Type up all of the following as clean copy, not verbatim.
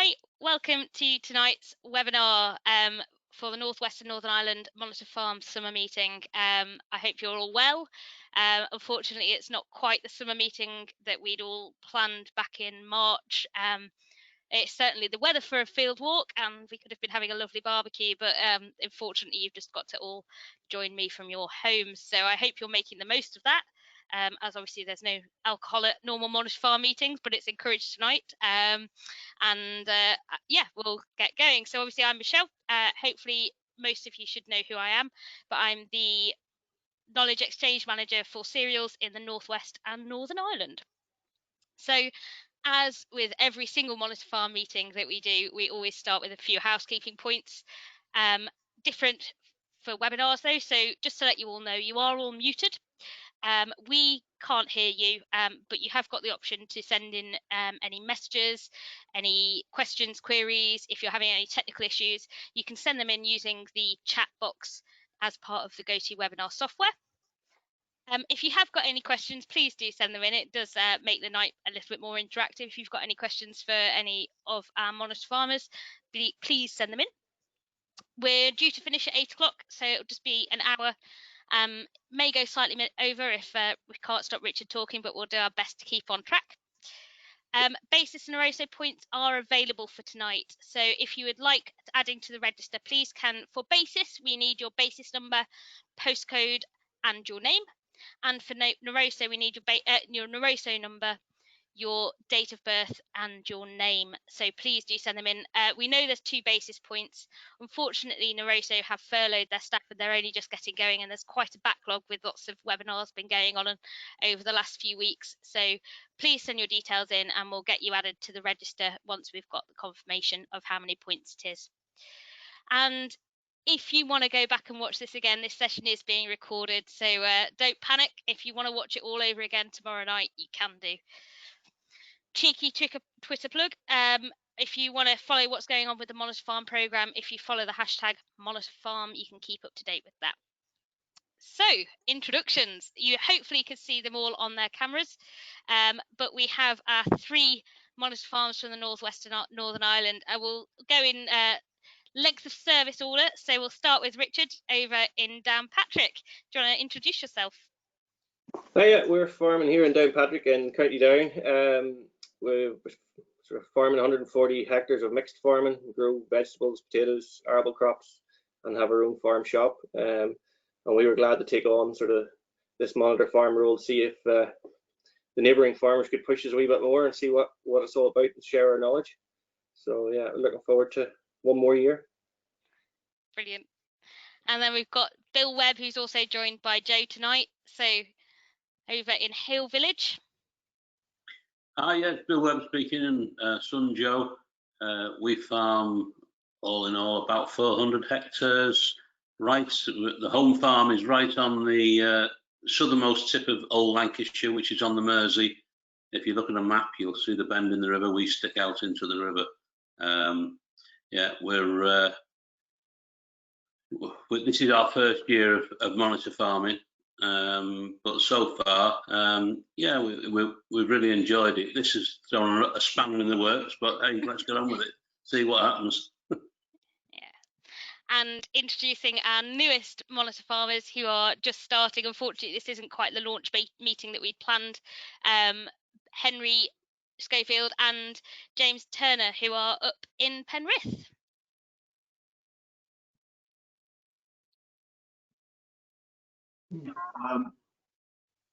Hi, welcome to tonight's webinar for the North West and Northern Ireland Monitor Farm Summer Meeting. I hope you're all well. Unfortunately, it's not quite the summer meeting that we'd all planned back in March. It's certainly the weather for a field walk, and we could have been having a lovely barbecue, but unfortunately, you've just got to all join me from your homes. So I hope you're making the most of that. As obviously there's no alcohol at normal Monitor Farm meetings, but it's encouraged tonight. Yeah, we'll get going. So obviously I'm Michelle. Hopefully most of you should know who I am, but I'm the Knowledge Exchange Manager for cereals in the Northwest and Northern Ireland. So as with every single Monitor Farm meeting that we do, we always start with a few housekeeping points. Different for webinars though, so just to let you all know, you are all muted. We can't hear you, but you have got the option to send in any messages, any questions, queries. If you're having any technical issues, you can send them in using the chat box as part of the GoToWebinar software. If you have got any questions, please do send them in. It does make the night a little bit more interactive. If you've got any questions for any of our Monitor farmers, please send them in. We're due to finish at 8 o'clock, so it'll just be an hour. May go slightly over if we can't stop Richard talking, but we'll do our best to keep on track. Basis and Eroso points are available for tonight, so if you would like adding to the register, please can. For basis, we need your basis number, postcode and your name, and for Eroso we need your Eroso number, your date of birth and your name. So please do send them in. We know there's 2 basis points. Unfortunately, Eroso have furloughed their staff and they're only just getting going, and there's quite a backlog with lots of webinars been going on over the last few weeks. So please send your details in and we'll get you added to the register once we've got the confirmation of how many points it is. And if you want to go back and watch this again, this session is being recorded, so don't panic. If you want to watch it all over again tomorrow night, you can do. Cheeky Twitter plug. If you want to follow what's going on with the Monitor Farm program, if you follow the hashtag Monitor Farm, you can keep up to date with that. So, introductions. You hopefully can see them all on their cameras, but we have our 3 Monitor Farms from the Northwest and Northern Ireland. I will go in length of service order, so we'll start with Richard over in Downpatrick. Do you want to introduce yourself? Hiya, we're farming here in Downpatrick in County Down. We're sort of farming 140 hectares of mixed farming. We grow vegetables, potatoes, arable crops, and have our own farm shop. And we were glad to take on sort of this Monitor Farm role, see if the neighbouring farmers could push us a wee bit more and see what it's all about and share our knowledge. So yeah, looking forward to one more year. Brilliant. And then we've got Bill Webb, who's also joined by Joe tonight. So over in Hale Village. Hi, yeah, Bill Webb speaking, and son Joe. We farm all in all about 400 hectares. Right, the home farm is right on the southernmost tip of Old Lancashire, which is on the Mersey. If you look at a map, you'll see the bend in the river. We stick out into the river. Yeah, this is our first year of monitor farming. But so far, yeah, we've really enjoyed it. This is throwing a spanner in the works, but hey, let's get on with it, see what happens. Yeah. And introducing our newest monitor farmers who are just starting. Unfortunately, this isn't quite the launch meeting that we'd planned. Henry Scholefield and James Turner, who are up in Penrith.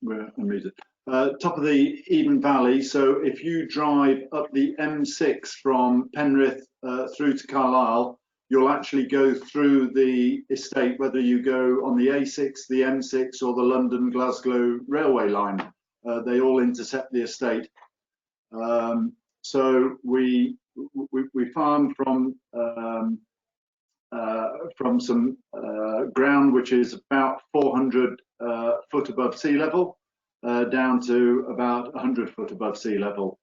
We're unmuted. Top of the Eden Valley. So if you drive up the M6 from Penrith through to Carlisle, you'll actually go through the estate, whether you go on the A6, the M6, or the London-Glasgow railway line. They all intercept the estate. So we farm from some ground which is about 400 foot above sea level, down to about 100 foot above sea level,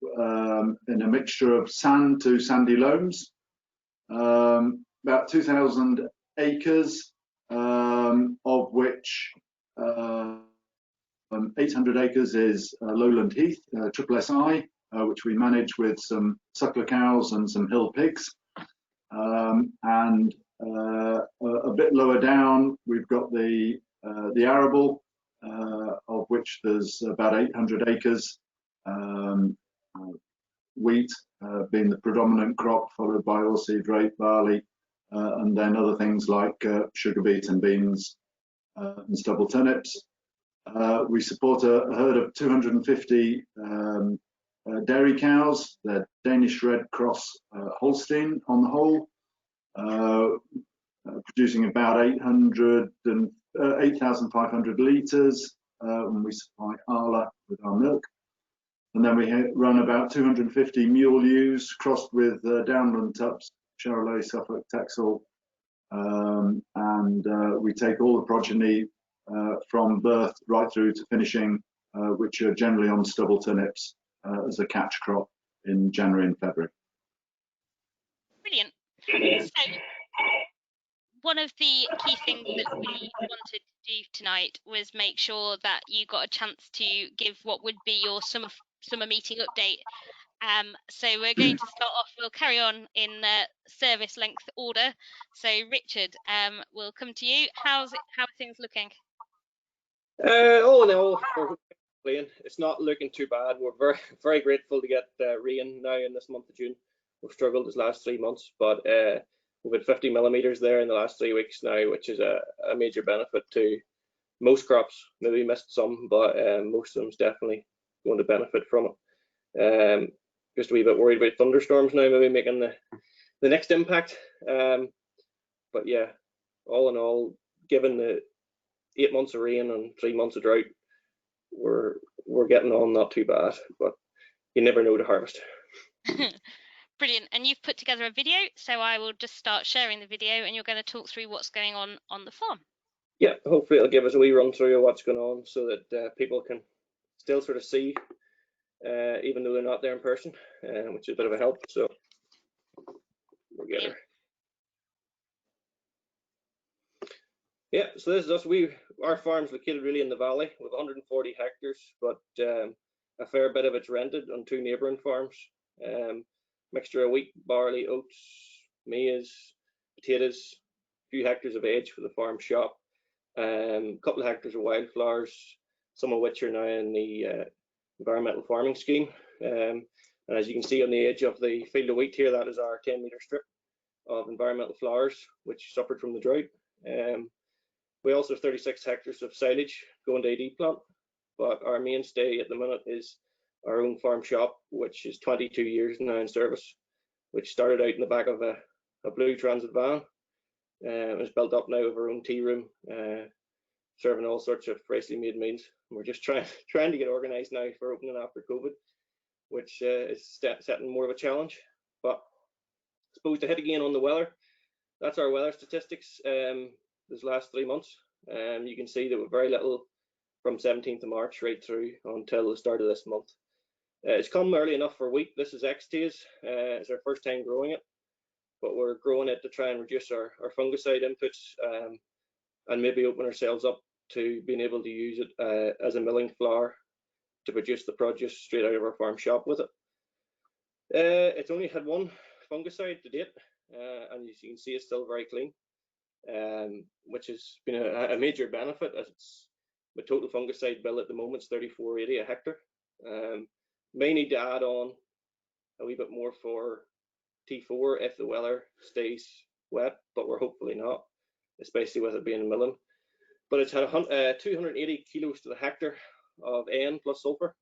in a mixture of sand to sandy loams. About 2,000 acres, of which 800 acres is lowland heath, triple SI, which we manage with some suckler cows and some hill pigs. And a bit lower down, we've got the arable, of which there's about 800 acres. Wheat being the predominant crop, followed by oilseed rape, barley, and then other things like sugar beet and beans and stubble turnips. We support a herd of 250 dairy cows. They're Danish Red Cross Holstein on the whole, producing about 8,500 litres when we supply Arla with our milk. And then we run about 250 mule ewes crossed with Downland tups, Charolais, Suffolk, Texel, and we take all the progeny from birth right through to finishing, which are generally on stubble turnips as a catch crop in January and February. Brilliant. So one of the key things that we wanted to do tonight was make sure that you got a chance to give what would be your summer meeting update. So we're going to start off, we'll carry on in service length order. So Richard, we'll come to you. How are things looking? All in all, we're playing. It's not looking too bad. We're very, very grateful to get rain now in this month of June. We've struggled this last 3 months, but we've had 50 millimetres there in the last 3 weeks now, which is a major benefit to most crops. Maybe missed some, but most of them's definitely going to benefit from it. Just a wee bit worried about thunderstorms now, maybe making the next impact. But yeah, all in all, given the 8 months of rain and 3 months of drought, we're getting on not too bad, but you never know to harvest. Brilliant. And you've put together a video, so I will just start sharing the video and you're going to talk through what's going on the farm. Yeah, hopefully it'll give us a wee run through of what's going on so that people can still sort of see, even though they're not there in person, which is a bit of a help. So we'll get her. Yeah, so this is us. Our farm's located really in the valley with 140 hectares, but a fair bit of it's rented on 2 neighbouring farms. Mixture of wheat, barley, oats, maize, potatoes, a few hectares of edge for the farm shop, a couple of hectares of wildflowers, some of which are now in the environmental farming scheme. And as you can see on the edge of the field of wheat here, that is our 10-metre strip of environmental flowers, which suffered from the drought. We also have 36 hectares of silage going to AD plant, but our mainstay at the minute is our own farm shop, which is 22 years now in service, which started out in the back of a blue transit van. It's built up now with our own tea room, serving all sorts of freshly made meals. We're just trying to get organised now for opening after COVID, which is setting more of a challenge. But I suppose to hit again on the weather, that's our weather statistics this last 3 months. You can see that we're very little from 17th of March right through until the start of this month. It's come early enough for wheat. This is Xtaze. It's our first time growing it, but we're growing it to try and reduce our fungicide inputs and maybe open ourselves up to being able to use it as a milling flour to produce the produce straight out of our farm shop with it. It's only had 1 fungicide to date, and as you can see, it's still very clean, which has been a major benefit, as it's the total fungicide bill at the moment is $34.80 a hectare. May need to add on a wee bit more for T4 if the weather stays wet, but we're hopefully not, especially with it being milling. But it's had 280 kilos to the hectare of N plus sulfur,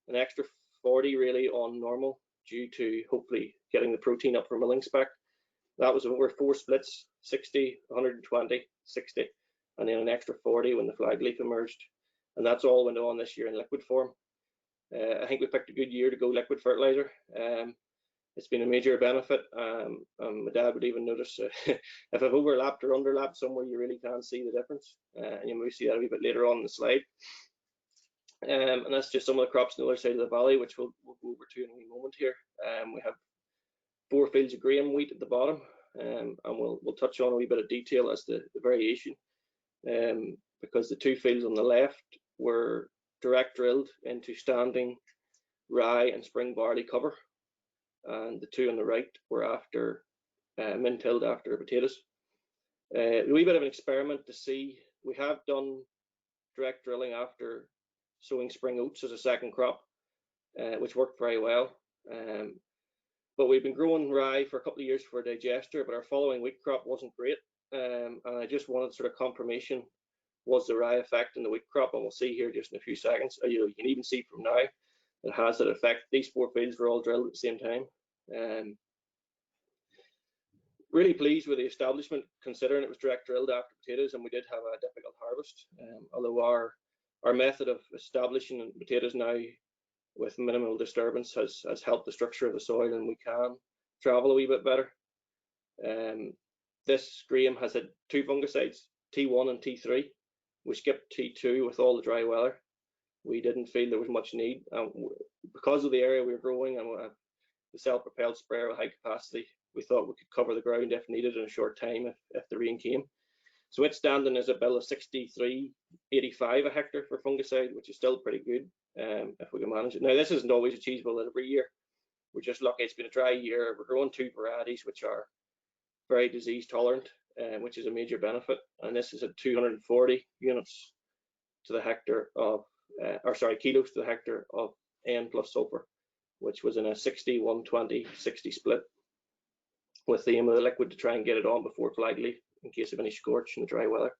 an extra 40 really on normal due to hopefully getting the protein up for milling spec. That was over 4 splits, 60, 120, 60, and then an extra 40 when the flag leaf emerged. And that's all went on this year in liquid form. I think we picked a good year to go liquid fertilizer. It's been a major benefit. My dad would even notice if I've overlapped or underlapped somewhere, you really can see the difference. And you may see that a wee bit later on in the slide. And that's just some of the crops on the other side of the valley, which we'll go over to in a wee moment here. We have 4 fields of graham wheat at the bottom, and we'll touch on a wee bit of detail as to the variation, because the 2 fields on the left were direct drilled into standing rye and spring barley cover, and the two on the right were after min-tilled after potatoes. A wee bit of an experiment to see. We have done direct drilling after sowing spring oats as a second crop, which worked very well. But we've been growing rye for a couple of years for a digester, but our following wheat crop wasn't great. And I just wanted sort of confirmation, was the rye effect in the wheat crop? And we'll see here just in a few seconds. You can even see from now it has that effect. These 4 fields were all drilled at the same time. Really pleased with the establishment, considering it was direct drilled after potatoes, and we did have a difficult harvest. Although our method of establishing potatoes now with minimal disturbance has helped the structure of the soil, and we can travel a wee bit better. This Graham has had 2 fungicides, T1 and T3. We skipped T2 with all the dry weather. We didn't feel there was much need. Because of the area we were growing and the self-propelled sprayer with high capacity, we thought we could cover the ground if needed in a short time if the rain came. So it's standing as a bill of 63.85 a hectare for fungicide, which is still pretty good if we can manage it. Now, this isn't always achievable every year. We're just lucky it's been a dry year. We're growing 2 varieties which are very disease tolerant, which is a major benefit. And this is at 240 units to the hectare of, kilos to the hectare of N plus sulfur, which was in a 60-120-60 split, with the aim of the liquid to try and get it on before flag leaf in case of any scorch in the dry weather.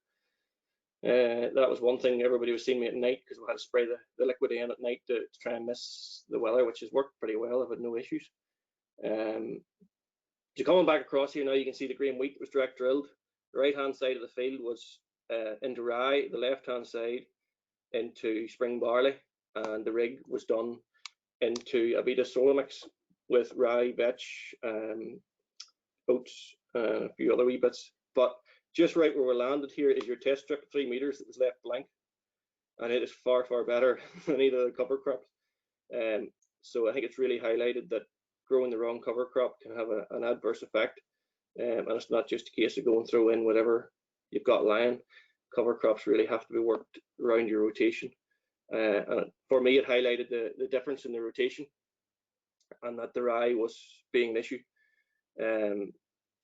That was one thing. Everybody was seeing me at night because we had to spray the liquid in at night to try and miss the weather, which has worked pretty well. I've had no issues. So coming back across here now, you can see the green wheat was direct drilled. The right hand side of the field was into rye, the left hand side into spring barley, and the rig was done into a beta solar mix with rye, vetch, oats, and a few other wee bits. But just right where we landed here is your test strip, 3 meters that was left blank, and it is far, far better than either of the cover crops. So I think it's really highlighted that growing the wrong cover crop can have an adverse effect, and it's not just a case of going through in whatever you've got lying. Cover crops really have to be worked around your rotation, and for me it highlighted the difference in the rotation and that the rye was being an issue.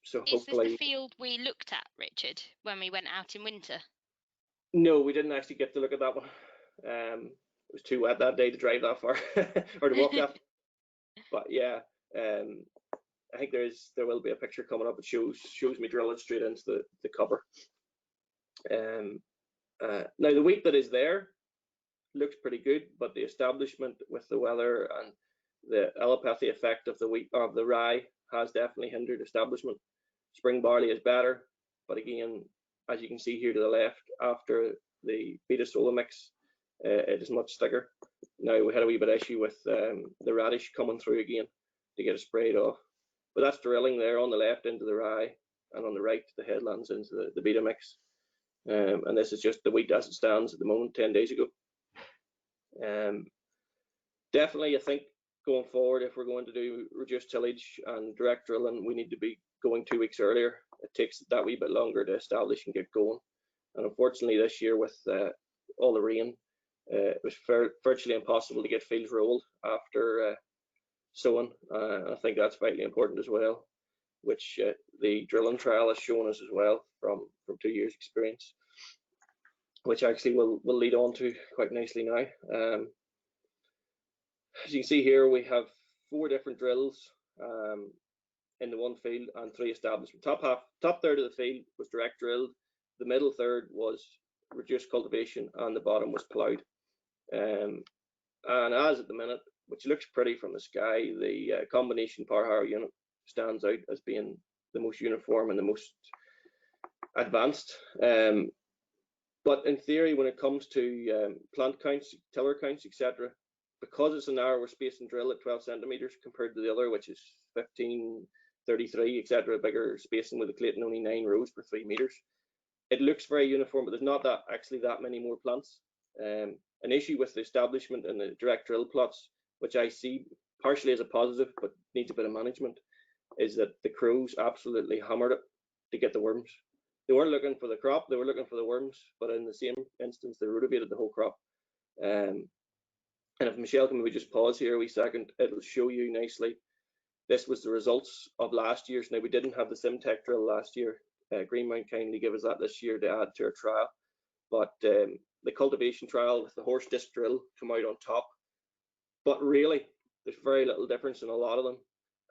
So hopefully. Is this the field we looked at, Richard, when we went out in winter? No, we didn't actually get to look at that one. It was too wet that day to drive that far or to walk that. But yeah, I think there will be a picture coming up that shows me drilling straight into the cover. Now the wheat that is there looks pretty good, but the establishment with the weather and the allopathy effect of the wheat of the rye has definitely hindered establishment. Spring barley is better, but again, as you can see here to the left, after the beta solar mix, it is much thicker. Now we had a wee bit of issue with the radish coming through again to get it sprayed off, but that's drilling there on the left into the rye, and on the right the headlands into the beta mix. And this is just the wheat as it stands at the moment 10 days ago. Definitely, I think going forward, if we're going to do reduced tillage and direct drilling, we need to be going 2 weeks earlier. It takes that wee bit longer to establish and get going. And unfortunately this year with all the rain, it was virtually impossible to get fields rolled after sowing. I think that's vitally important as well, which the drilling trial has shown us as well from 2 years experience, which actually will lead on to quite nicely now. As you can see here, we have 4 different drills in the one field and 3 establishments. Top third of the field was direct drilled, the middle third was reduced cultivation, and the bottom was ploughed. And as at the minute, which looks pretty from the sky, the combination power harrow unit stands out as being the most uniform and the most advanced. But in theory, when it comes to plant counts, tiller counts, etc., because it's a narrower spacing drill at 12 centimeters compared to the other, which is 15, 33, etc., bigger spacing with the Clayton only 9 rows per 3 meters, it looks very uniform, but there's not actually that many more plants. An issue with the establishment and the direct drill plots, which I see partially as a positive but needs a bit of management, is that the crows absolutely hammered it to get the worms. They weren't looking for the crop, they were looking for the worms, but in the same instance they rutabated the whole crop. And if Michelle can maybe just pause here a wee second, it'll show you nicely. This was the results of last year's. Now, we didn't have the SimTech drill last year. Greenmount kindly gave us that this year to add to our trial. But the cultivation trial with the horse disc drill come out on top. But really, there's very little difference in a lot of them.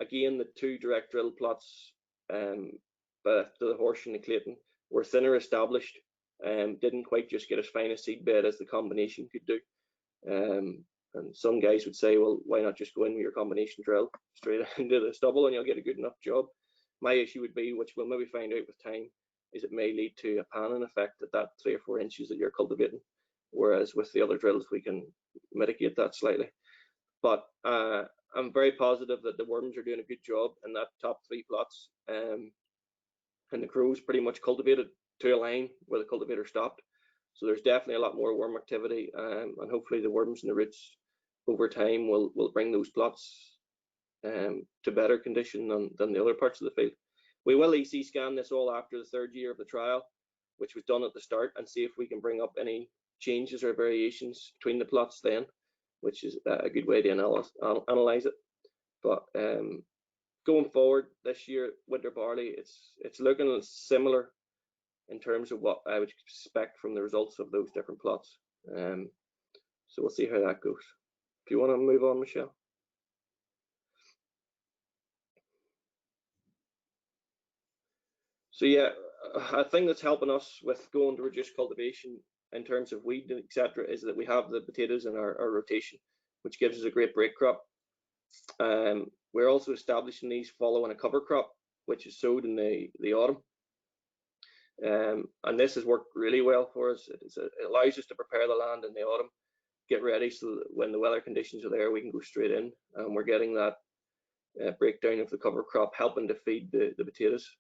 Again, the 2 direct drill plots, but the horse and the Clayton, were thinner established, didn't quite just get as fine a seed bed as the combination could do. And some guys would say, well, why not just go in with your combination drill straight into the stubble and you'll get a good enough job. My issue would be, which we'll maybe find out with time, is it may lead to a panning effect at that 3 or 4 inches that you're cultivating, whereas with the other drills we can mitigate that slightly. But I'm very positive that the worms are doing a good job in that top 3 plots, and the crows pretty much cultivated to a line where the cultivator stopped. So there's definitely a lot more worm activity, and hopefully the worms and the roots over time will bring those plots to better condition than the other parts of the field. We will EC scan this all after the 3rd year of the trial, which was done at the start, and see if we can bring up any changes or variations between the plots then, which is a good way to analyze it. But going forward this year, winter barley, it's looking similar in terms of what I would expect from the results of those different plots. So we'll see how that goes. If you want to move on, Michelle. So yeah, a thing that's helping us with going to reduce cultivation in terms of weed, etc., is that we have the potatoes in our rotation, which gives us a great break crop. We're also establishing these following a cover crop, which is sowed in the autumn. And this has worked really well for us. It allows us to prepare the land in the autumn, get ready so that when the weather conditions are there, we can go straight in. And we're getting that breakdown of the cover crop, helping to feed the potatoes.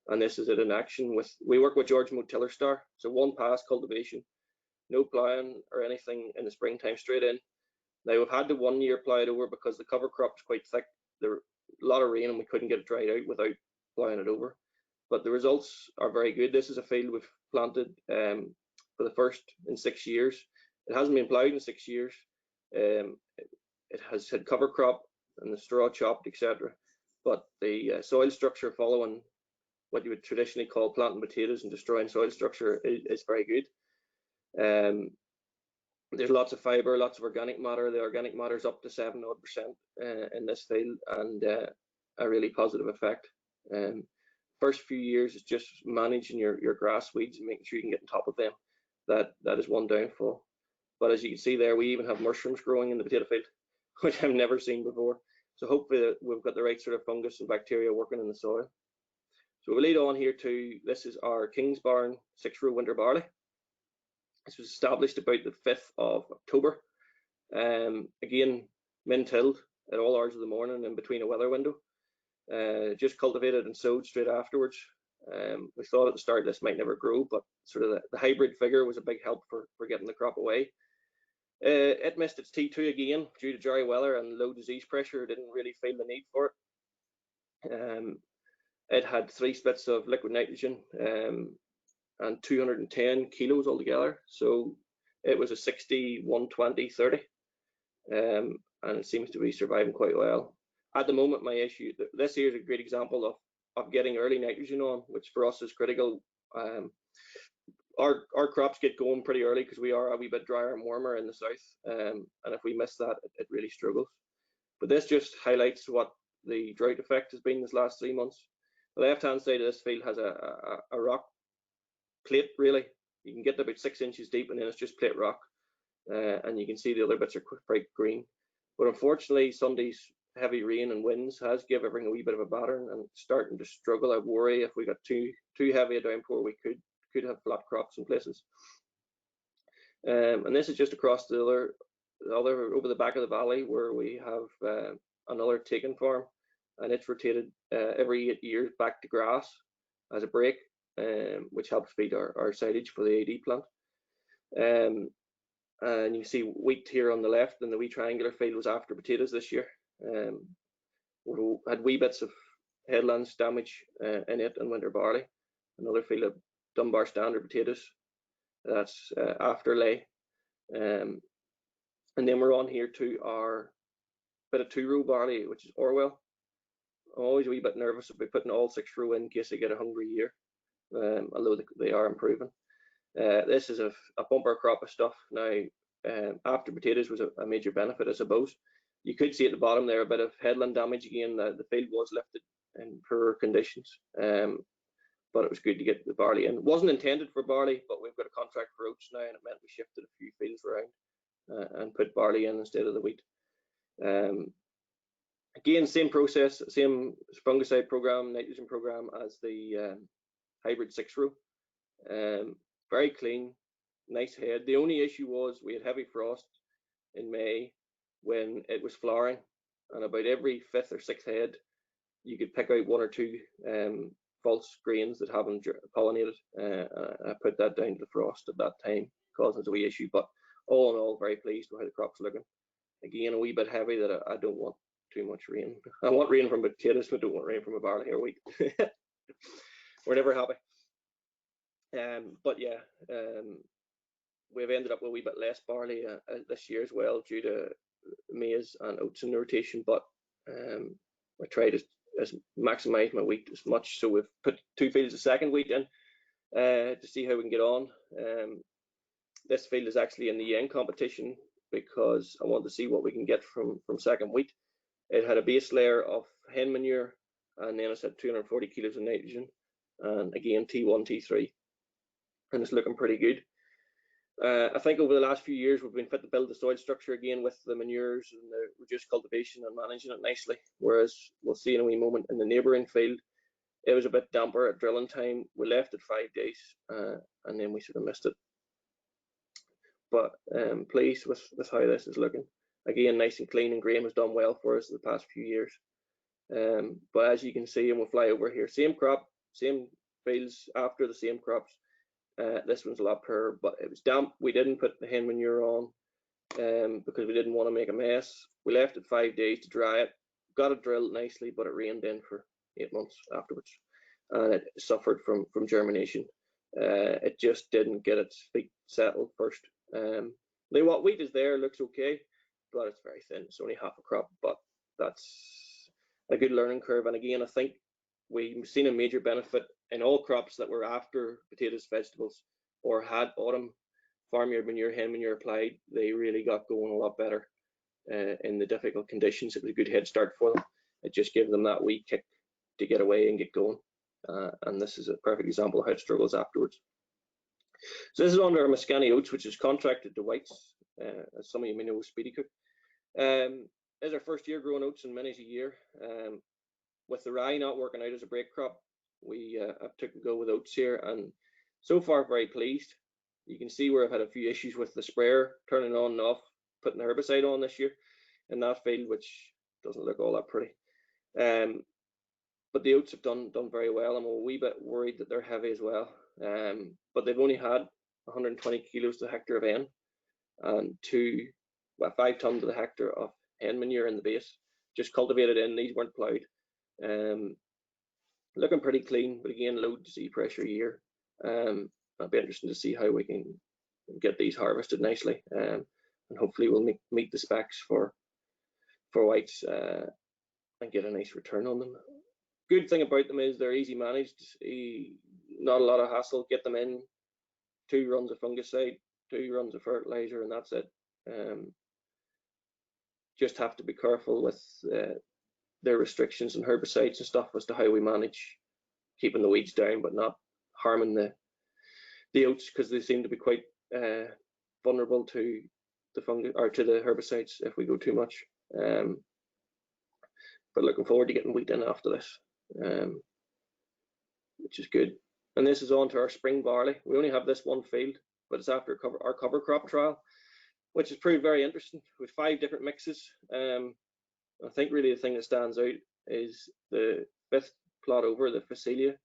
And this is it in action. We work with George Tiller Star, so 1 pass cultivation, no ploughing or anything in the springtime, straight in. Now we've had to 1 year plough it over because the cover crop is quite thick. There were a lot of rain and we couldn't get it dried out without ploughing it over. But the results are very good. This is a field we've planted for the first in 6 years. It hasn't been ploughed in 6 years. It has had cover crop and the straw chopped, etc. But the soil structure following what you would traditionally call planting potatoes and destroying soil structure is very good. There's lots of fibre, lots of organic matter. The organic matter is up to 7% in this field, and a really positive effect. First few years is just managing your grass weeds and making sure you can get on top of them. That is one downfall. But as you can see there, we even have mushrooms growing in the potato field, which I've never seen before. So hopefully we've got the right sort of fungus and bacteria working in the soil. So we'll lead on here to, this is our Kingsbarn 6-row winter barley. This was established about the 5th of October. Again, min-tilled at all hours of the morning in between a weather window. Just cultivated and sowed straight afterwards. We thought at the start this might never grow, but sort of the hybrid figure was a big help for getting the crop away. It missed its T2 again due to dry weather and low disease pressure. It didn't really feel the need for it. It had 3 splits of liquid nitrogen and 210 kilos altogether. So it was a 60, 120, 30. And it seems to be surviving quite well. At the moment, my issue, this here is a great example of getting early nitrogen on, which for us is critical. Our crops get going pretty early because we are a wee bit drier and warmer in the south. And if we miss that, it really struggles. But this just highlights what the drought effect has been this last 3 months. The left-hand side of this field has a rock plate, really. You can get about 6 inches deep and then it's just plate rock. And you can see the other bits are bright green. But unfortunately, Sunday's heavy rain and winds has given everything a wee bit of a battering and starting to struggle. I worry if we got too heavy a downpour, we could have flat crops in places. And this is just across the other over the back of the valley where we have another taken farm, and it's rotated every 8 years back to grass as a break, which helps feed our silage for the AD plant. And you see wheat here on the left, and the wee triangular field was after potatoes this year. We had wee bits of headlands damage in it and winter barley. Another field of Dunbar standard potatoes. That's after lay. And then we're on here to our bit of 2-row barley, which is Orwell. I'm always a wee bit nervous about putting all 6-row in case I get a hungry year, although they are improving. This is a bumper crop of stuff. Now, after potatoes was a major benefit, I suppose. You could see at the bottom there a bit of headland damage again. The field was lifted in poorer conditions, but it was good to get the barley in. It wasn't intended for barley, but we've got a contract for oats now, and it meant we shifted a few fields around and put barley in instead of the wheat. Again, same process, same fungicide program, nitrogen program as the hybrid 6-row. Very clean, nice head. The only issue was we had heavy frost in May when it was flowering, and about every 5th or 6th head you could pick out 1 or 2 false grains that haven't pollinated. I put that down to the frost at that time, causing us a wee issue, but all in all, very pleased with how the crop's looking. Again, a wee bit heavy that I don't want too much rain. I want rain from potatoes, but don't want rain from a barley or wheat. We're never happy. But yeah, we've ended up with a wee bit less barley this year as well due to maize and oats in the rotation, but I tried to maximise my wheat as much, so we've put 2 fields of second wheat in to see how we can get on. This field is actually in the yen competition because I want to see what we can get from second wheat. It had a base layer of hen manure, and then it's had 240 kilos of nitrogen, and again T1, T3, and it's looking pretty good. I think over the last few years we've been fit to build the soil structure again with the manures and the reduced cultivation and managing it nicely, whereas we'll see in a wee moment in the neighbouring field it was a bit damper at drilling time. We left it 5 days and then we sort of missed it, but pleased with how this is looking. Again, nice and clean, and Graham has done well for us the past few years. But as you can see, and we'll fly over here, same crop, same fields after the same crops. This one's a lot poorer, but it was damp. We didn't put the hen manure on because we didn't want to make a mess. We left it 5 days to dry it, got it drilled nicely, but it rained in for 8 months afterwards, and it suffered from germination. It just didn't get its feet settled first. What wheat is there looks okay, but it's very thin. It's only half a crop, but that's a good learning curve. And again, I think we've seen a major benefit in all crops that were after potatoes, vegetables, or had autumn farmyard manure, hen manure applied. They really got going a lot better in the difficult conditions. It was a good head start for them. It just gave them that wee kick to get away and get going. And this is a perfect example of how it struggles afterwards. So this is under our Mascani oats, which is contracted to whites, as some of you may know, Speedy Cook. This is our first year growing oats in many a year. With the rye not working out as a break crop, we took a go with oats here, and so far very pleased. You can see where I've had a few issues with the sprayer turning on and off, putting the herbicide on this year in that field, which doesn't look all that pretty. But the oats have done very well. I'm a wee bit worried that they're heavy as well, but they've only had 120 kilos to hectare of N and 5 tons to the hectare of hen manure in the base, just cultivated in. These weren't ploughed. Looking pretty clean, but again, low to sea pressure year. It'll be interesting to see how we can get these harvested nicely, and hopefully we'll meet the specs for whites and get a nice return on them. Good thing about them is they're easy managed, not a lot of hassle. Get them in, 2 runs of fungicide, 2 runs of fertilizer, and that's it. Just have to be careful with their restrictions and herbicides and stuff as to how we manage keeping the weeds down but not harming the oats, because they seem to be quite vulnerable to the fungus or to the herbicides if we go too much. But looking forward to getting wheat in after this, which is good. And this is on to our spring barley. We only have this one field, but it's after our cover crop trial, which has proved very interesting with 5 different mixes. I think really the thing that stands out is the 5th plot over, the Phacelia,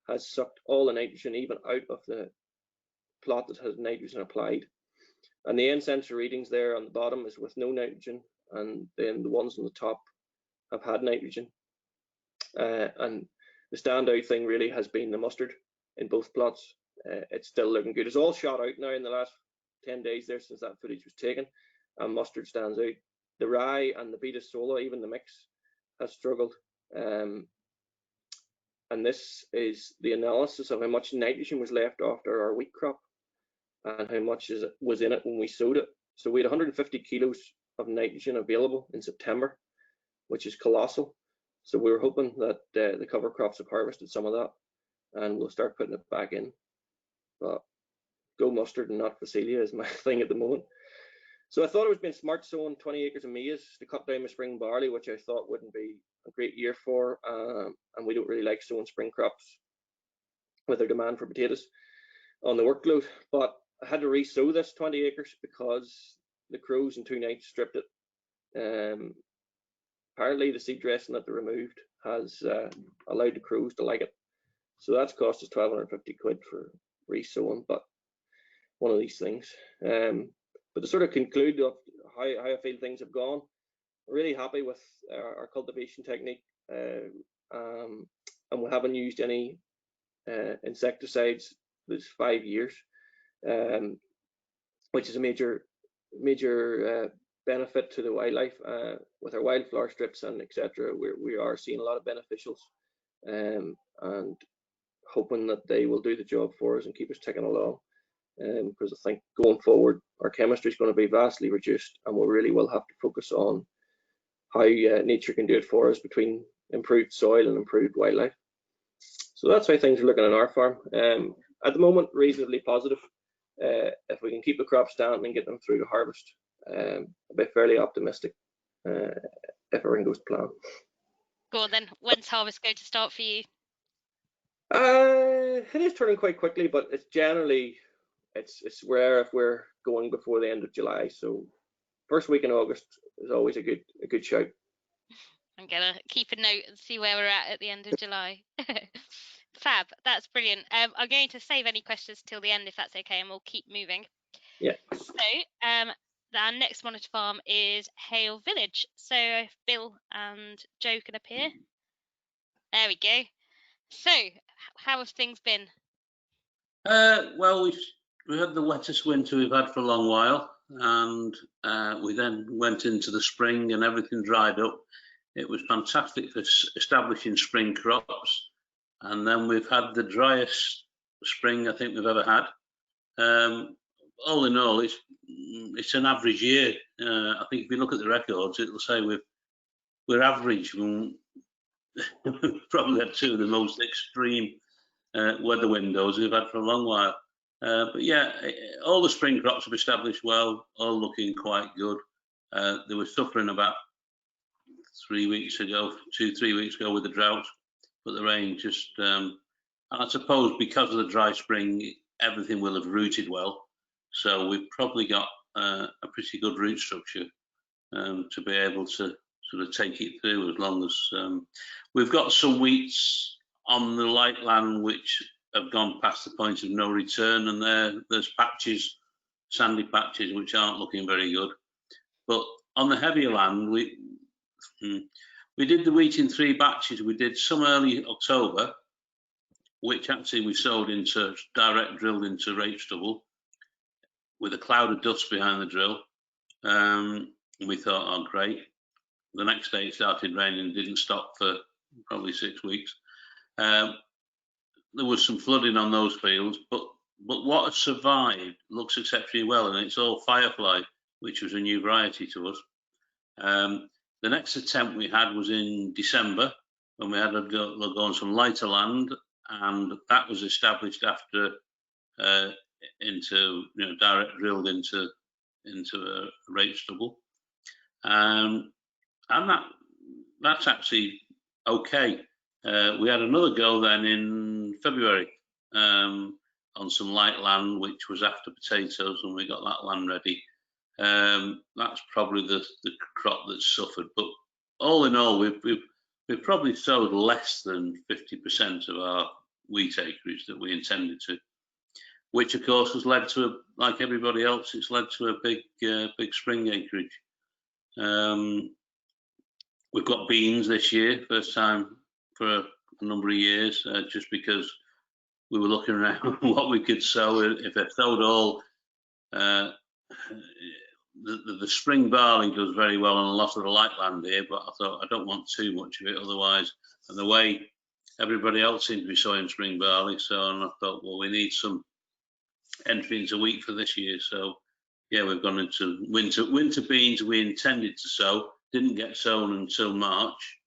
has sucked all the nitrogen even out of the plot that has nitrogen applied. And the end sensor readings there on the bottom is with no nitrogen, and then the ones on the top have had nitrogen. And the standout thing really has been the mustard in both plots. It's still looking good. It's all shot out now in the last 10 days there since that footage was taken, and mustard stands out. The rye and the beta sola, even the mix, has struggled. And this is the analysis of how much nitrogen was left after our wheat crop and how much was in it when we sowed it. So we had 150 kilos of nitrogen available in September, which is colossal. So we were hoping that the cover crops have harvested some of that, and we'll start putting it back in. But go mustard and not Phacelia is my thing at the moment. So I thought it was being smart sowing 20 acres of maize to cut down my spring barley, which I thought wouldn't be a great year for, and we don't really like sowing spring crops with our demand for potatoes on the workload. But I had to re-sow this 20 acres because the crows in 2 nights stripped it. Apparently the seed dressing that they removed has allowed the crows to like it. So that's cost us 1,250 quid for re-sowing, but one of these things. But to sort of conclude of how I feel things have gone, I'm really happy with our cultivation technique, and we haven't used any insecticides this 5 years, which is a major benefit to the wildlife. With our wildflower strips and etc., we are seeing a lot of beneficials, and hoping that they will do the job for us and keep us ticking along. Because I think going forward, our chemistry is going to be vastly reduced, and we really will have to focus on how nature can do it for us between improved soil and improved wildlife. So that's how things are looking on our farm. At the moment, reasonably positive. If we can keep the crops down and get them through to harvest, I'll be fairly optimistic if everything goes to plan. Go on then. When's harvest going to start for you? It is turning quite quickly, but it's generally it's rare if we're going before the end of July. So first week in August is always a good shout. I'm gonna keep a note and see where we're at the end of July. Fab, that's brilliant. I'm going to save any questions till the end if that's okay, and we'll keep moving. Yeah. So our next monitor farm is Hale Village. So if Bill and Joe can appear. There we go. So how have things been? Well, we had the wettest winter we've had for a long while, and we then went into the spring and everything dried up. It was fantastic for establishing spring crops, and then we've had the driest spring I think we've ever had. All in all, it's an average year. I think if you look at the records, it'll say we're average. We've probably had 2 of the most extreme weather windows we've had for a long while. But yeah, all the spring crops have established well, all looking quite good. They were suffering about 3 weeks ago, 2-3 weeks ago with the drought, but the rain just, and I suppose because of the dry spring, everything will have rooted well. So we've probably got a pretty good root structure to be able to sort of take it through, as long as we've got some wheats on the light land which have gone past the point of no return, and there's patches, sandy patches, which aren't looking very good. But on the heavier land, we did the wheat in 3 batches. We did some early October, which actually we sowed into direct drilled into rape stubble with a cloud of dust behind the drill. We thought, oh great. The next day it started raining and didn't stop for probably 6 weeks. There was some flooding on those fields, but what has survived looks exceptionally well, and it's all Firefly, which was a new variety to us. The next attempt we had was in December, when we had to go on some lighter land, and that was established after into direct drilled into a rape stubble, and that's actually okay. We had another go then in February on some light land, which was after potatoes, and we got that land ready. That's probably the crop that's suffered, but all in all, we've probably sowed less than 50% of our wheat acreage that we intended to, which of course has led to, like everybody else, it's led to a big spring acreage. We've got beans this year, first time for a number of years, just because we were looking around what we could sow. If they're sowed all the spring barley does very well on a lot of the light land here, but I thought I don't want too much of it otherwise. And the way everybody else seems to be sowing spring barley, so and I thought, well, we need some entry into wheat for this year. So yeah, we've gone into winter beans. We intended to sow, didn't get sown until March,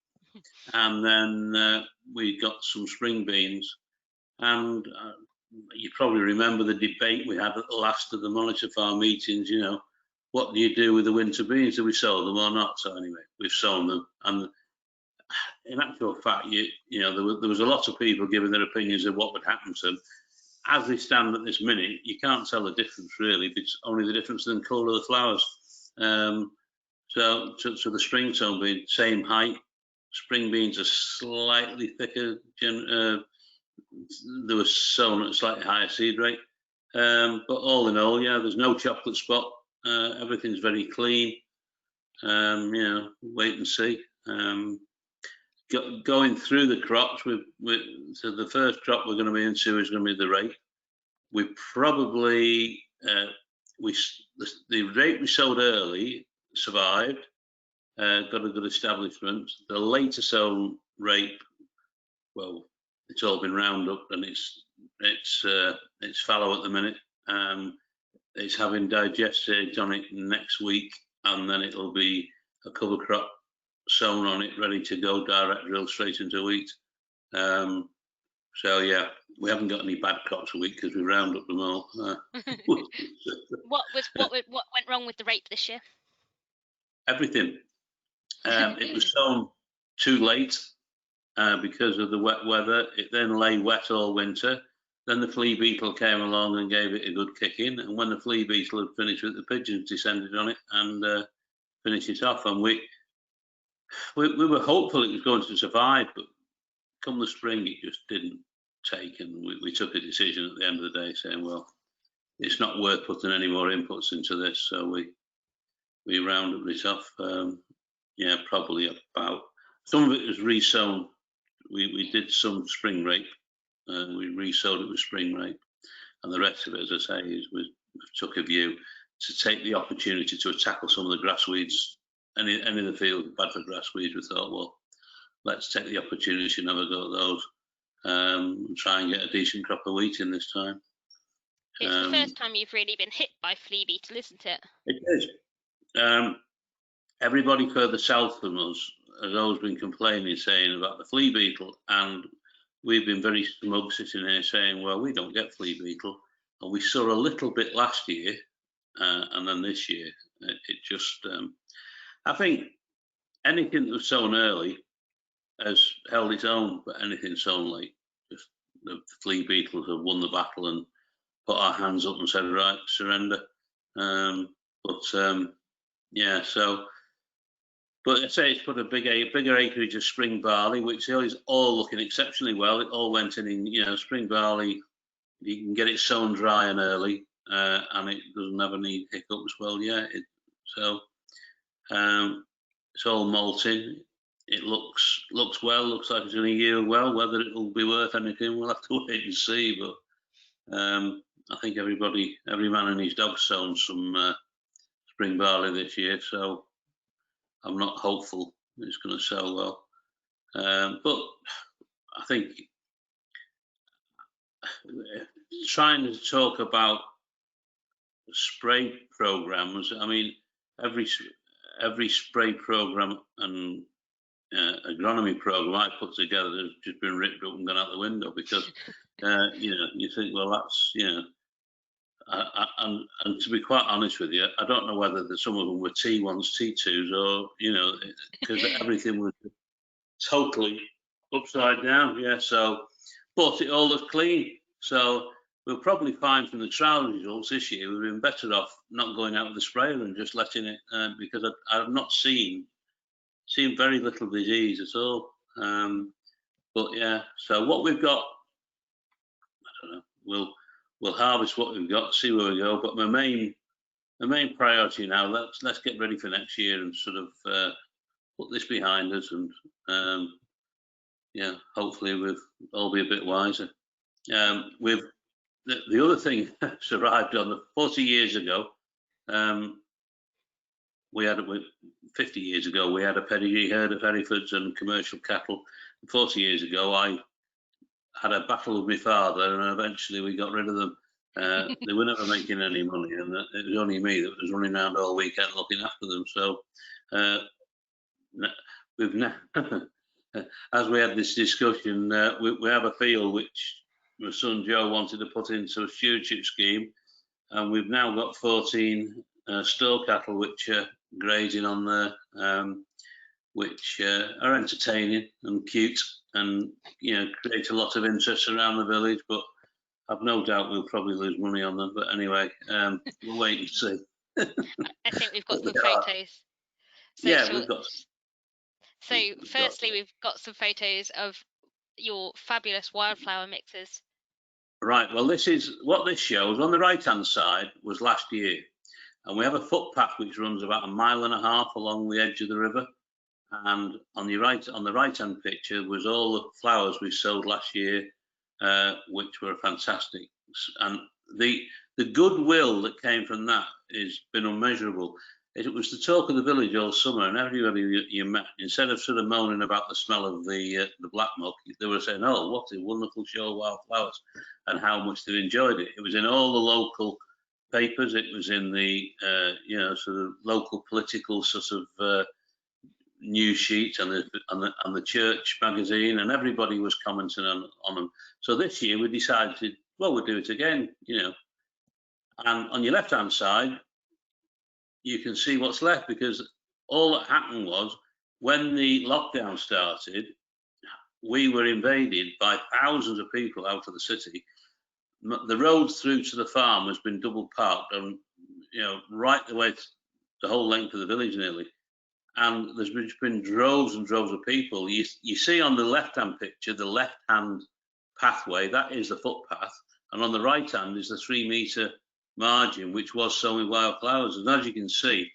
and then we got some spring beans. And you probably remember the debate we had at the last of the Monitor Farm meetings. You know, what do you do with the winter beans? Do we sow them or not? So anyway, we've sown them, and in actual fact, you know, there was a lot of people giving their opinions of what would happen to them. As they stand at this minute, you can't tell the difference really. It's only the difference in the colour of the flowers. So the spring sown bean, same height. Spring beans are slightly thicker. They were sown at a slightly higher seed rate. But all in all, yeah, there's no chocolate spot. Everything's very clean. You know, wait and see. Going through the crops, so the first crop we're going to be into is going to be the rape. We probably the rape we sowed early survived, got a good establishment. The later sown rape, well, it's all been round up and it's fallow at the minute. It's having digest on it next week, and then it'll be a cover crop sown on it, ready to go, direct drill straight into wheat. So yeah, we haven't got any bad crops of wheat because we round up them all. What went wrong with the rape this year? Everything. It was sown too late because of the wet weather. It then lay wet all winter. Then the flea beetle came along and gave it a good kick in. And when the flea beetle had finished with, the pigeons descended on it and finished it off. And we were hopeful it was going to survive, but come the spring, it just didn't take. And we took a decision at the end of the day saying, well, it's not worth putting any more inputs into this. So we rounded it off. Yeah, probably about, some of it was resown. We did some spring rape. We resowed it with spring rape, and the rest of it, as I say, is we took a view to take the opportunity to tackle some of the grass weeds. Any of the field bad for grass weeds, we thought, well, let's take the opportunity and have a go at those, and try and get a decent crop of wheat in this time. It's the first time you've really been hit by flea beetle, isn't it? It is. Everybody further south from us has always been complaining, saying about the flea beetle, and we've been very smug sitting here saying, well, we don't get flea beetle. And we saw a little bit last year, and then this year, it just, I think anything that was sown early has held its own, but anything sown late, just the flea beetles have won the battle and put our hands up and said, right, surrender. Yeah, so, but I say it's put a bigger acreage of spring barley, which is all looking exceptionally well. It all went in, you know, spring barley, you can get it sown dry and early, and it doesn't have any hiccups. Well, yeah, so it's all malting. It looks well, looks like it's going to yield well. Whether it will be worth anything, we'll have to wait and see. But I think every man and his dog sown some spring barley this year, so I'm not hopeful it's going to sell well. But I think trying to talk about spray programs, I mean, every spray program and agronomy program I put together has just been ripped up and gone out the window because you know, you think, well, that's, you know, and to be quite honest with you, I don't know whether some of them were T1s, T2s, or, you know, because everything was totally upside down. Yeah, so, but it all looked clean. So we'll probably find from the trial results this year we've been better off not going out with the sprayer and just letting it, because I've not seen very little disease at all. But yeah, so what we've got, I don't know, we'll harvest what we've got, see where we go. But my main priority now, let's get ready for next year and sort of put this behind us, and yeah, hopefully we'll all be a bit wiser. With the other thing that's arrived on 40 years ago, we had 50 years ago, we had a pedigree herd of Herefords and commercial cattle. 40 years ago, I had a battle with my father, and eventually we got rid of them. They were never making any money, and it was only me that was running around all weekend looking after them. So we've now, as we had this discussion, we have a field which my son Joe wanted to put into a stewardship scheme, and we've now got 14 store cattle which are grazing on there, which are entertaining and cute, and create a lot of interest around the village. But I've no doubt we'll probably lose money on them. But anyway, we'll wait and see. I think we've got some photos. So we've got. So firstly, we've got some photos of your fabulous wildflower mixes. Right. Well, this is what this shows. On the right-hand side was last year, and we have a footpath which runs about 1.5 miles along the edge of the river. And on the right-hand picture was all the flowers we sowed last year, which were fantastic. And the goodwill that came from that has been unmeasurable. It was the talk of the village all summer, and everybody you met, instead of sort of moaning about the smell of the black muck, they were saying, "Oh, what a wonderful show of wildflowers," and how much they enjoyed it. It was in all the local papers. It was in the sort of local political sort of news sheet and the church magazine, and everybody was commenting on them. So this year we decided, well, we'll do it again, And on your left-hand side, you can see what's left, because all that happened was when the lockdown started, we were invaded by thousands of people out of the city. The road through to the farm has been double parked, and right the way the whole length of the village nearly. And there's been droves and droves of people. You see on the left-hand picture, the left-hand pathway, that is the footpath. And on the right-hand is the 3-metre margin, which was sown with wildflowers. And as you can see,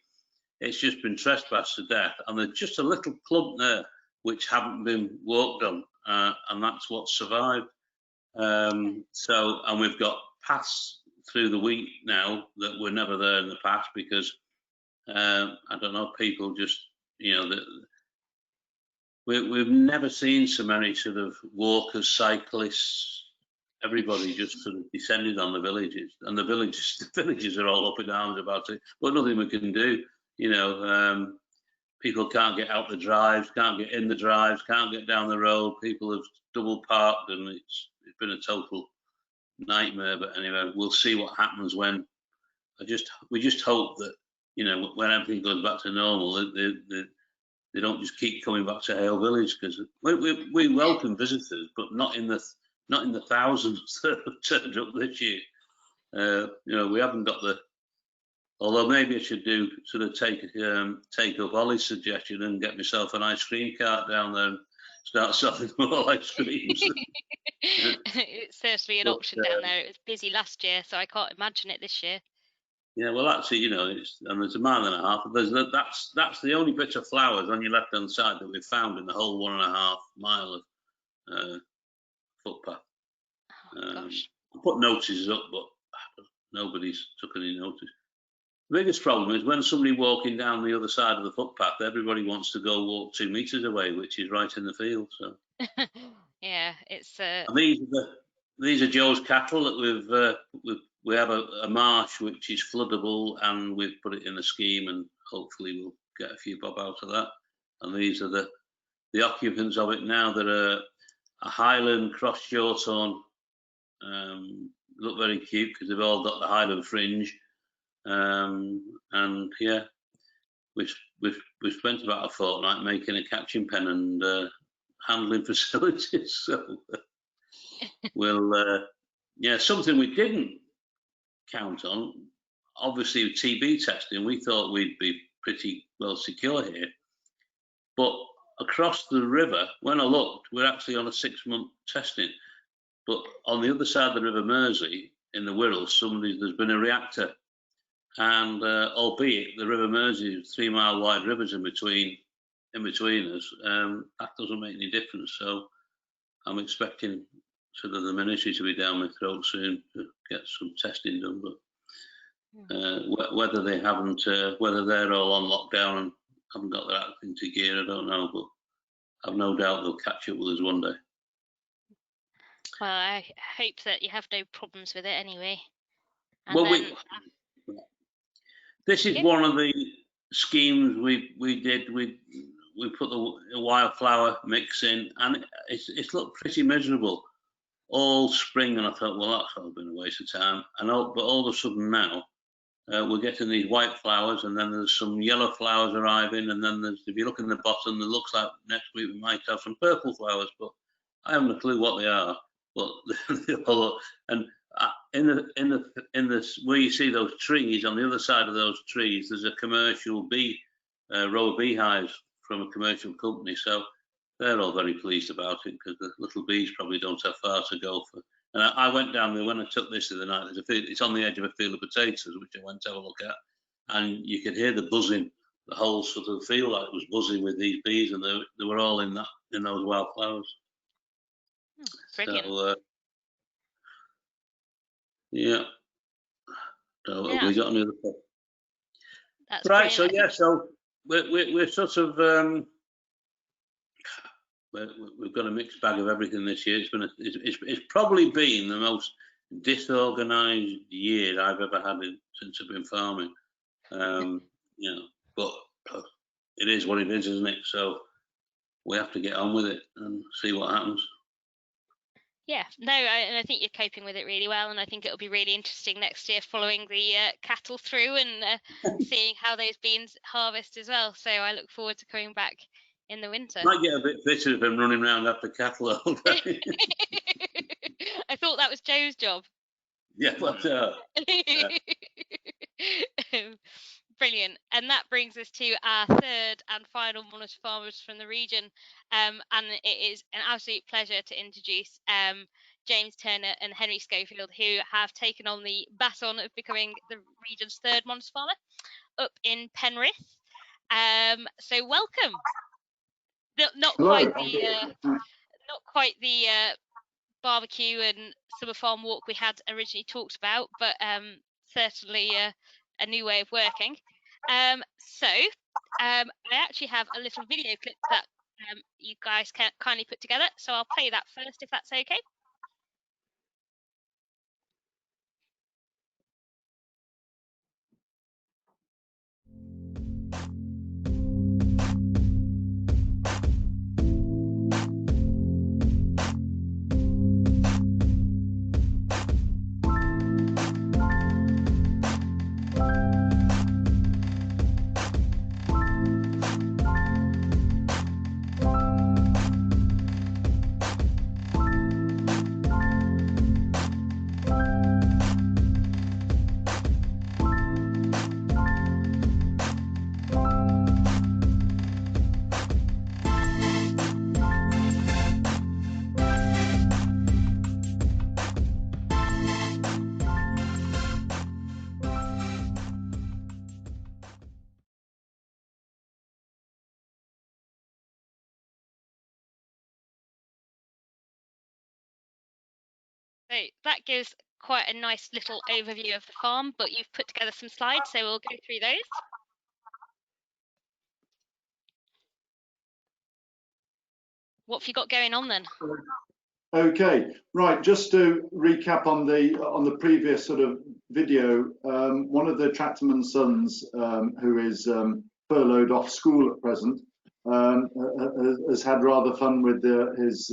it's just been trespassed to death. And there's just a little clump there which haven't been walked on, and that's what survived. And we've got paths through the wheat now that were never there in the past, because I don't know, people just, we've never seen so many sort of walkers, cyclists. Everybody just sort of descended on the villages, and the villages are all up in arms about it, but nothing we can do. People can't get out the drives, can't get in the drives, can't get down the road. People have double parked, and it's been a total nightmare. But anyway, we'll see what happens when. We just hope that when everything goes back to normal, they don't just keep coming back to Hale Village, because we welcome visitors, but not in the thousands that have turned up this year. We haven't got the. Although maybe I should do sort of take up Ollie's suggestion and get myself an ice cream cart down there and start selling all ice creams. It's certainly an option down there. It was busy last year, so I can't imagine it this year. Yeah, well, actually, and it's 1.5 miles. That's the only bit of flowers on your left-hand side that we've found in the whole 1.5 mile of footpath. Gosh. I put notices up, but nobody's took any notice. The biggest problem is when somebody walking down the other side of the footpath, everybody wants to go walk 2 meters away, which is right in the field. So yeah, it's. These are Joe's cattle that we have a marsh which is floodable, and we've put it in a scheme, and hopefully we'll get a few bob out of that. And these are the occupants of it now. They're a Highland cross shorthorn. Look very cute because they've all got the Highland fringe. And yeah, we've spent about a fortnight making a catching pen and handling facilities. So we'll something we didn't count on. Obviously, with TB testing, we thought we'd be pretty well secure here, but across the river, when I looked, we're actually on a 6-month testing. But on the other side of the River Mersey, in the Wirral, there's been a reactor. And albeit the River Mersey is 3 mile wide rivers in between us, that doesn't make any difference. So I'm expecting sort of the ministry to be down my throat soon to get some testing done. But Whether they haven't, whether they're all on lockdown and haven't got their act into gear, I don't know, but I've no doubt they'll catch up with us one day. Well, I hope that you have no problems with it anyway. And Well, then, this is one of the schemes we did. We put the wildflower mix in, and it's looked pretty miserable all spring. And I thought, well, that's all been a waste of time. But all of a sudden now, we're getting these white flowers, and then there's some yellow flowers arriving, and then if you look in the bottom, it looks like next week we might have some purple flowers, but I haven't a clue what they are. But and in the where you see those trees, on the other side of those trees, there's a commercial row of beehives from a commercial company, so they're all very pleased about it, because the little bees probably don't have far to go for. And I went down there when I took this the other night. It's on the edge of a field of potatoes, which I went to have a look at, and you could hear the buzzing. The whole sort of field like it was buzzing with these bees, and they were all in those wildflowers. brilliant. So yeah. So Yeah. we got another. That's Right. brilliant. So yeah. So we're sort of. We've got a mixed bag of everything this year. It's probably been the most disorganised year I've ever had since I've been farming. You know, but it is what it is, isn't it? So we have to get on with it and see what happens. Yeah, no, I think you're coping with it really well, and I think it'll be really interesting next year following the cattle through and seeing how those beans harvest as well. So I look forward to coming back in the winter. Might get a bit fitter if I'm running around after cattle all day. I thought that was Joe's job. Yeah, but Brilliant. And that brings us to our third and final monitor farmers from the region. And it is an absolute pleasure to introduce James Turner and Henry Scholefield, who have taken on the baton of becoming the region's third monitor farmer up in Penrith. So welcome. Not quite the barbecue and summer farm walk we had originally talked about, but certainly a new way of working. So I actually have a little video clip that you guys can kindly put together, so I'll play that first if that's okay. So that gives quite a nice little overview of the farm, but you've put together some slides, so we'll go through those. What have you got going on then? Okay, right. Just to recap on the previous sort of video, one of the tractorman's sons, who is furloughed off school at present, has had rather fun with his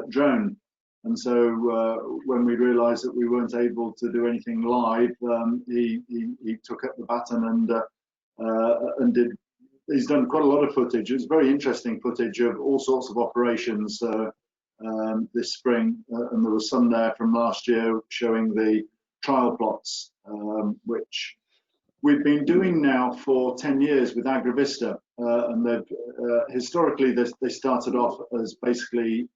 drone. And so when we realised that we weren't able to do anything live, he took up the baton and did. He's done quite a lot of footage. It was very interesting footage of all sorts of operations this spring, and there was some there from last year showing the trial plots, which we've been doing now for 10 years with Agravista, and they've historically they started off as basically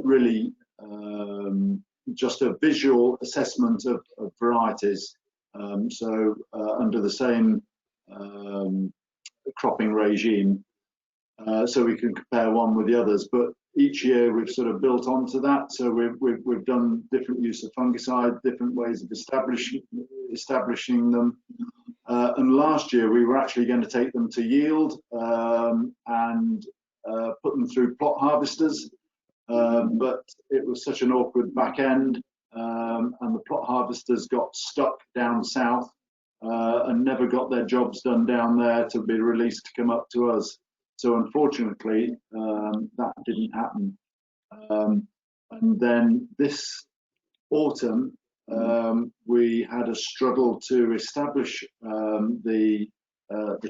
really just a visual assessment of varieties. So under the same cropping regime, so we can compare one with the others. But each year we've sort of built onto that. So we've done different use of fungicide, different ways of establishing them. And last year we were actually going to take them to yield and put them through plot harvesters. But it was such an awkward back end, and the plot harvesters got stuck down south and never got their jobs done down there to be released to come up to us. So unfortunately, that didn't happen. And then this autumn, we had a struggle to establish the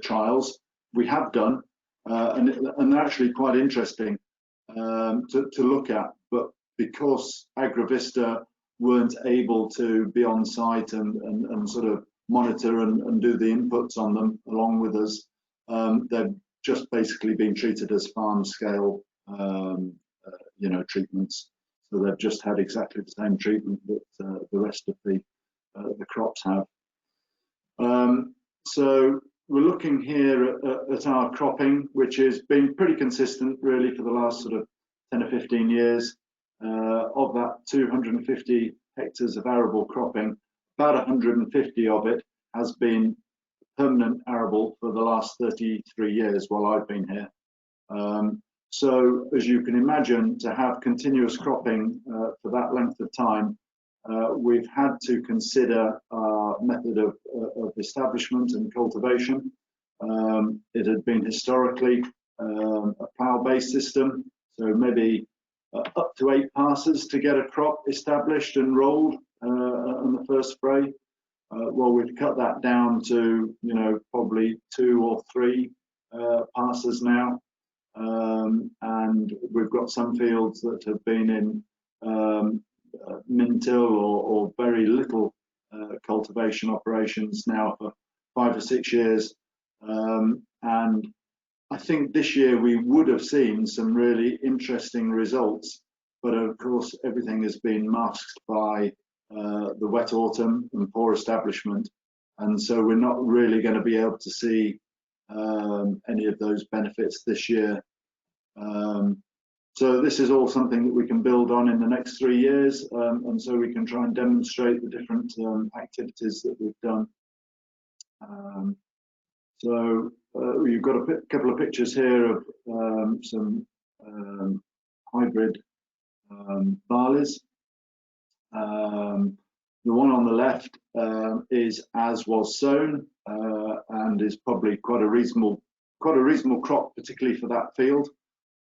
trials. We have done, and they're actually quite interesting to look at. But because Agravista weren't able to be on site and sort of monitor and do the inputs on them along with us, they've just basically been treated as farm scale, treatments. So they've just had exactly the same treatment that the rest of the crops have. So we're looking here at our cropping, which has been pretty consistent really for the last sort of 10 or 15 years. Of that 250 hectares of arable cropping, about 150 of it has been permanent arable for the last 33 years while I've been here. So as you can imagine, to have continuous cropping for that length of time, we've had to consider our method of establishment and cultivation. It had been historically a plough-based system, so maybe up to 8 passes to get a crop established and rolled on the first spray. Well, we've cut that down to, probably 2 or 3 passes now. And we've got some fields that have been in min-till or very little cultivation operations now for 5 or 6 years. And I think this year we would have seen some really interesting results, but of course everything has been masked by the wet autumn and poor establishment, and so we're not really going to be able to see any of those benefits this year. So this is all something that we can build on in the next 3 years, and so we can try and demonstrate the different activities that we've done. So you've got a couple of pictures here of some hybrid barleys. The one on the left is as was sown and is probably quite a reasonable crop, particularly for that field.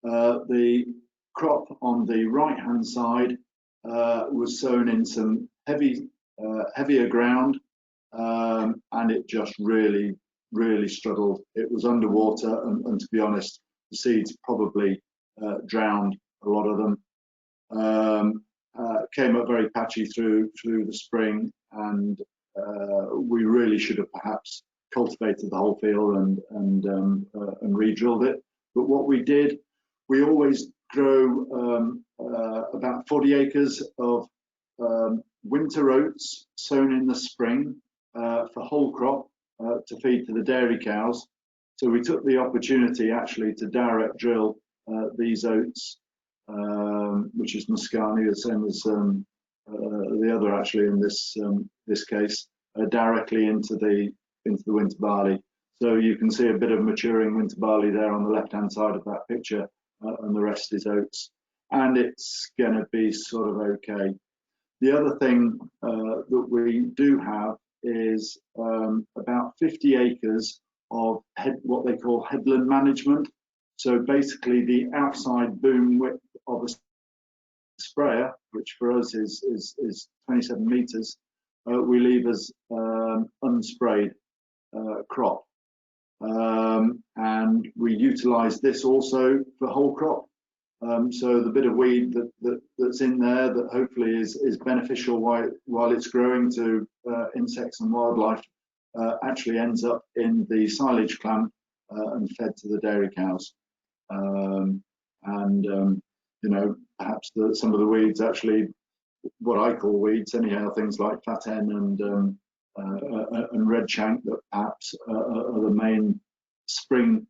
The crop on the right hand side was sown in some heavier ground, and it just really struggled. It was underwater, and to be honest, the seeds probably drowned a lot of them. Came up very patchy through the spring, and we really should have perhaps cultivated the whole field and re-drilled it. But what we did, we always grow about 40 acres of winter oats sown in the spring for whole crop to feed to the dairy cows. So we took the opportunity actually to direct drill these oats, which is Muscani, the same as the other actually in this case, directly into the winter barley. So you can see a bit of maturing winter barley there on the left hand side of that picture, and the rest is oats, and it's going to be sort of okay. The other thing that we do have is about 50 acres of what they call headland management. So basically the outside boom width of a sprayer, which for us is 27 meters, we leave as unsprayed crop. And we utilize this also for whole crop. So the bit of weed that's in there that hopefully is beneficial while it's growing to insects and wildlife actually ends up in the silage clamp and fed to the dairy cows. Perhaps some of the weeds, actually what I call weeds anyhow, things like fat hen and red shank, that perhaps are the main spring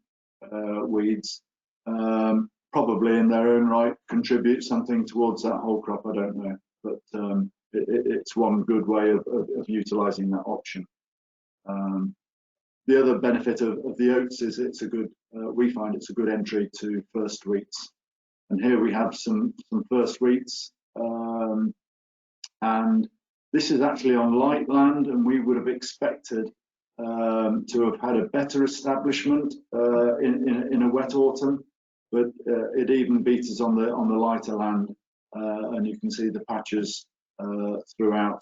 weeds, probably in their own right contribute something towards that whole crop. I don't know, but it's one good way of utilising that option. The other benefit of the oats is it's a good, we find it's a good entry to first wheats. And here we have some first wheats, and this is actually on light land, and we would have expected to have had a better establishment in a wet autumn, but it even beats us on the lighter land, and you can see the patches throughout.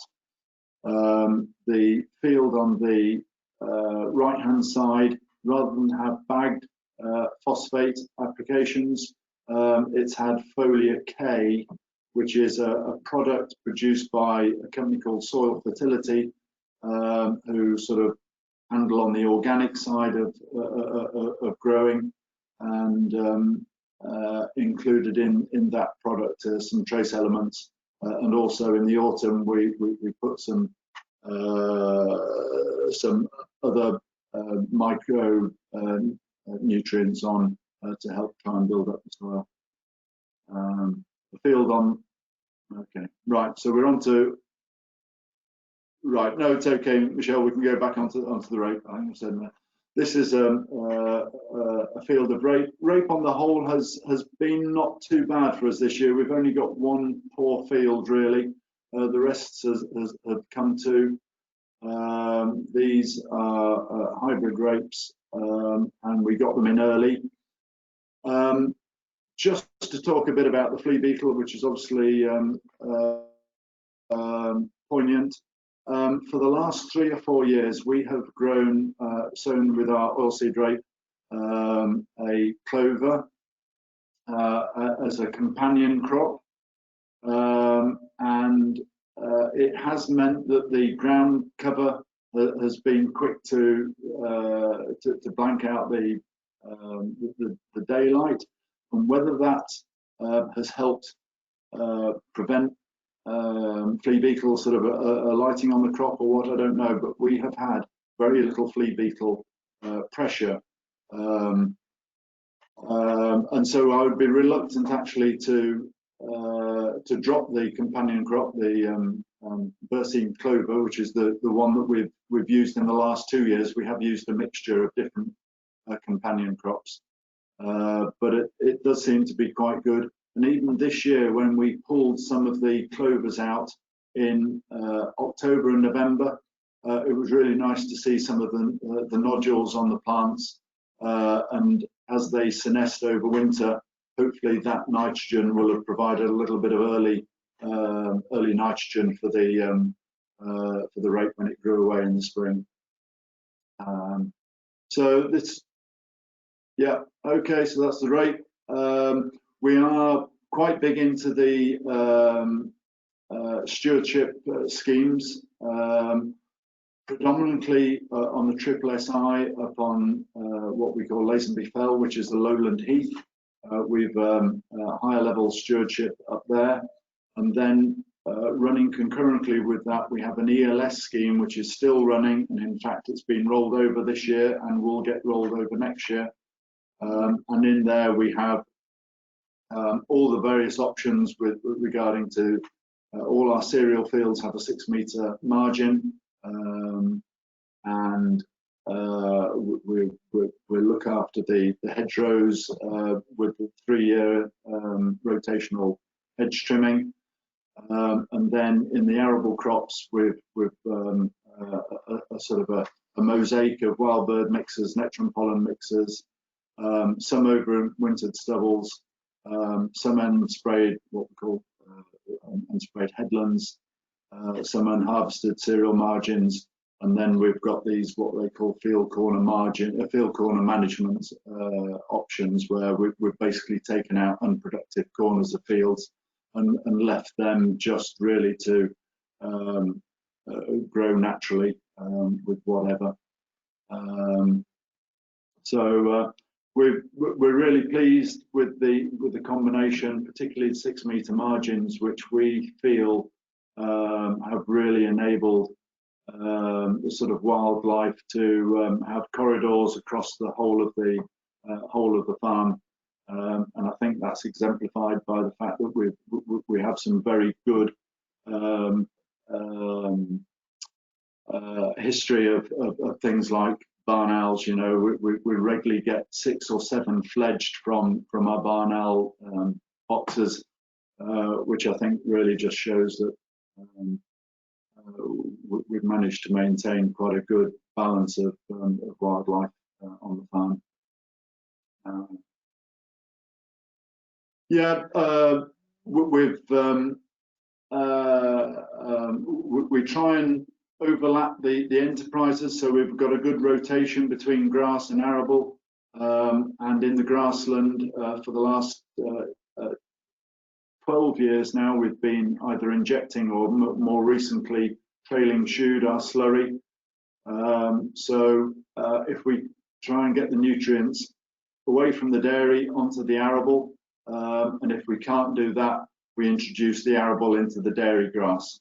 The field on the right hand side, rather than have bagged phosphate applications, it's had foliar K, which is a product produced by a company called Soil Fertility, who sort of handle on the organic side of growing, and included in that product some trace elements, and also in the autumn we put some other micro nutrients on to help try and build up the soil. The field on, okay, right, so we're on to, right, no, it's okay, Michelle, we can go back onto the rape. I think I said that. This is a field of rape. Rape on the whole has been not too bad for us this year. We've only got one poor field really. The rest have come to. These are hybrid rapes, and we got them in early. Just to talk a bit about the flea beetle, which is obviously poignant. For the last 3 or 4 years, we have grown, sown with our oilseed rape, a clover as a companion crop, and it has meant that the ground cover has been quick to blank out the daylight, and whether that has helped prevent flea beetle sort of alighting on the crop or what, I don't know, but we have had very little flea beetle pressure, and so I would be reluctant actually to drop the companion crop, the Berseem clover, which is the one that we've used in the last 2 years. We have used a mixture of different companion crops, but it does seem to be quite good. And even this year, when we pulled some of the clovers out in October and November, it was really nice to see some of the nodules on the plants, and as they senesced over winter, hopefully that nitrogen will have provided a little bit of early nitrogen for the rape when it grew away in the spring. So this, yeah, okay, so that's the rape. We are quite big into the stewardship schemes, predominantly on the Triple SI up on what we call Lazenby Fell, which is the lowland heath. We've higher level stewardship up there, and then running concurrently with that, we have an ELS scheme which is still running, and in fact it's been rolled over this year and will get rolled over next year. And in there we have all the various options with regarding to all our cereal fields have a 6 metre margin, and we look after the hedgerows with the 3-year rotational hedge trimming, and then in the arable crops with a sort of a mosaic of wild bird mixers, nectar and pollen mixers, some overwintered stubbles, some unsprayed, what we call unsprayed headlands, some unharvested cereal margins, and then we've got these what they call field corner management options, where we've basically taken out unproductive corners of fields and left them just really to grow naturally with whatever. So we're really pleased with the combination, particularly the 6 metre margins, which we feel have really enabled the sort of wildlife to have corridors across the whole of the farm, And I think that's exemplified by the fact that we have some very good history of things like barn owls. You know, we regularly get 6 or 7 fledged from our barn owl boxes, which I think really just shows that we've managed to maintain quite a good balance of wildlife on the farm. We try and overlap the enterprises, so we've got a good rotation between grass and arable, and in the grassland for the last 12 years now we've been either injecting or more recently trailing shoed our slurry. If we try and get the nutrients away from the dairy onto the arable, and if we can't do that, we introduce the arable into the dairy grass,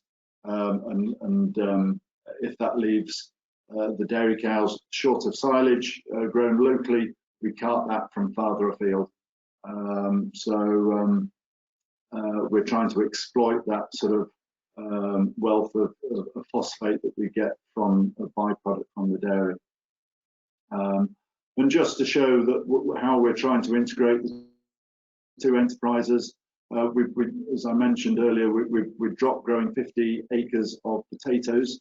if that leaves the dairy cows short of silage grown locally, we cart that from farther afield. We're trying to exploit that sort of wealth of phosphate that we get from a byproduct from the dairy. And just to show that how we're trying to integrate the two enterprises, as I mentioned earlier, we've dropped growing 50 acres of potatoes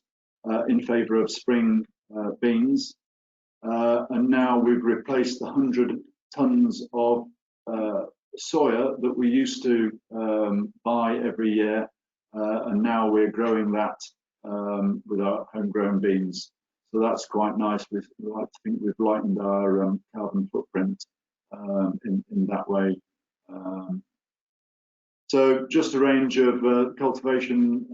in favour of spring beans, and now we've replaced the 100 tonnes of soya that we used to buy every year, and now we're growing that with our homegrown beans. So that's quite nice. I think we've lightened our carbon footprint in that way. So just a range of cultivation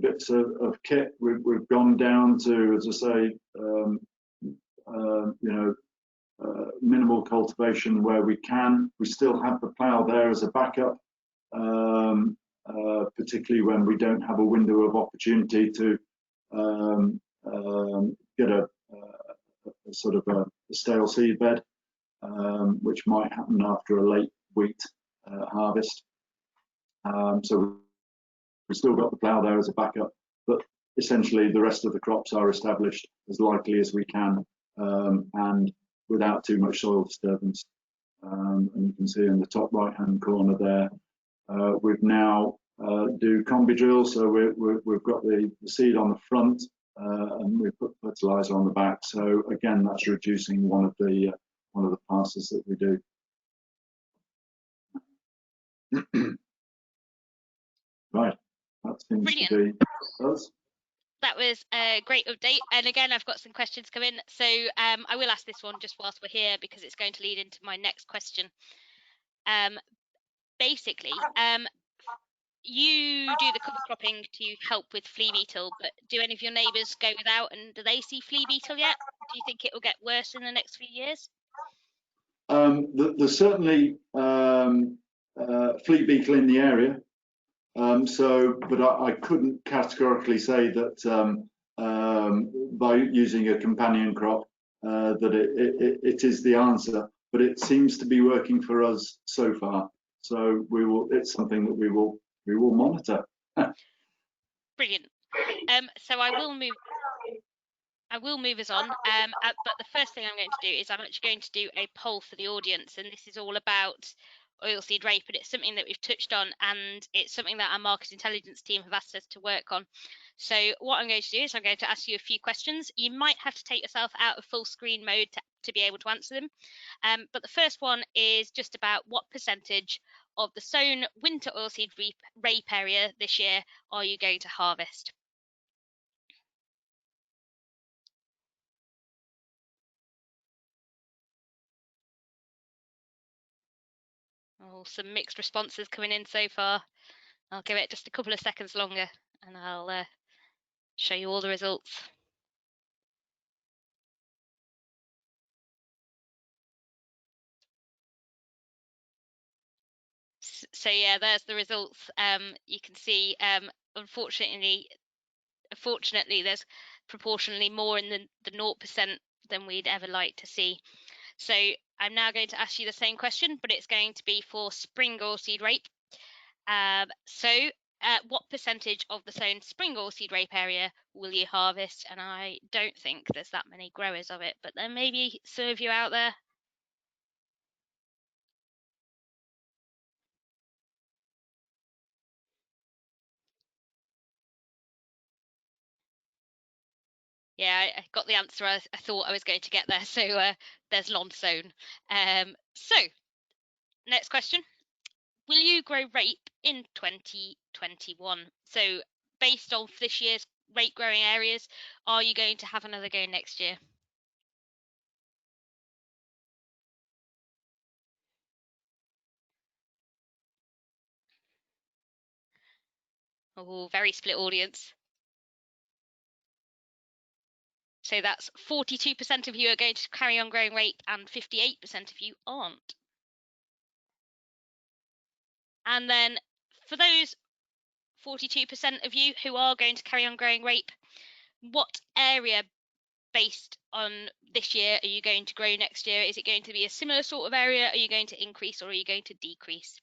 bits of kit. We've gone down to, as I say, minimal cultivation where we can. We still have the plough there as a backup, particularly when we don't have a window of opportunity to get a sort of a stale seed bed, which might happen after a late wheat harvest. So we've still got the plough there as a backup, but essentially the rest of the crops are established as likely as we can, and without too much soil disturbance. And you can see in the top right hand corner there, we've now do combi drill, so we've got the seed on the front, and we've put fertilizer on the back. So again, that's reducing one of the passes that we do. Right, that seems Brilliant. to be us. That was a great update, and again I've got some questions coming, so I will ask this one just whilst we're here because it's going to lead into my next question. Basically, you do the cover cropping to help with flea beetle, but do any of your neighbours go without, and do they see flea beetle yet? Do you think it will get worse in the next few years? There's certainly flea beetle in the area. But I couldn't categorically say that by using a companion crop that it is the answer, but it seems to be working for us so far. So it's something that we will monitor. Brilliant. So I will move us on. But the first thing I'm going to do is I'm actually going to do a poll for the audience, and this is all about oilseed rape, and it's something that we've touched on, and it's something that our market intelligence team have asked us to work on. So what I'm going to do is I'm going to ask you a few questions. You might have to take yourself out of full screen mode to be able to answer them. But the first one is just about what percentage of the sown winter oilseed rape area this year are you going to harvest? Oh, some mixed responses coming in so far. I'll give it just a couple of seconds longer and I'll show you all the results. So yeah, there's the results. You can see, unfortunately, there's proportionally more in the 0% than we'd ever like to see. So I'm now going to ask you the same question, but it's going to be for spring oilseed rape. What percentage of the sown spring oilseed rape area will you harvest? And I don't think there's that many growers of it, but there may be some of you out there. Yeah, I got the answer I thought I was going to get there. So there's lawn sown. So next question. Will you grow rape in 2021? So based on this year's rape growing areas, are you going to have another go next year? Oh, very split audience. So that's 42% of you are going to carry on growing rape and 58% of you aren't. And then for those 42% of you who are going to carry on growing rape, what area based on this year are you going to grow next year? Is it going to be a similar sort of area? Are you going to increase or are you going to decrease?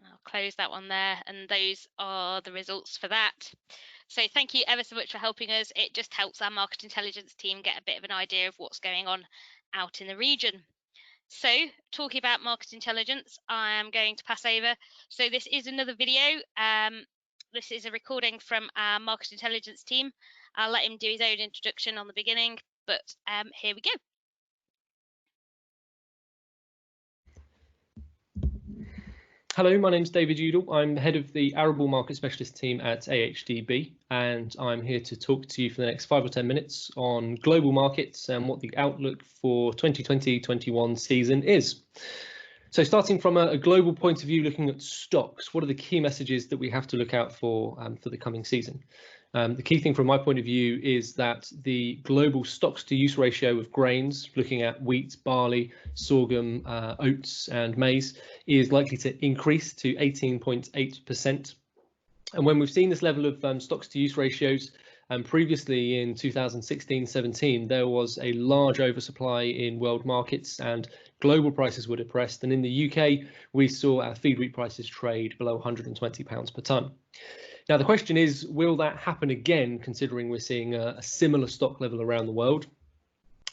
I'll close that one there, and those are the results for that. So thank you ever so much for helping us. It just helps our market intelligence team get a bit of an idea of what's going on out in the region. So talking about market intelligence, I am going to pass over. So this is another video. This is a recording from our market intelligence team. I'll let him do his own introduction on the beginning, but here we go. Hello, my name's David Udall. I'm head of the arable market specialist team at AHDB, and I'm here to talk to you for the next 5 or 10 minutes on global markets and what the outlook for 2020-21 season is. So starting from a global point of view, looking at stocks, what are the key messages that we have to look out for the coming season? The key thing from my point of view is that the global stocks to use ratio of grains, looking at wheat, barley, sorghum, oats and maize, is likely to increase to 18.8%. And when we've seen this level of stocks to use ratios, previously in 2016-17, there was a large oversupply in world markets and global prices were depressed. And in the UK, we saw our feed wheat prices trade below £120 per tonne. Now, the question is, will that happen again, considering we're seeing a similar stock level around the world?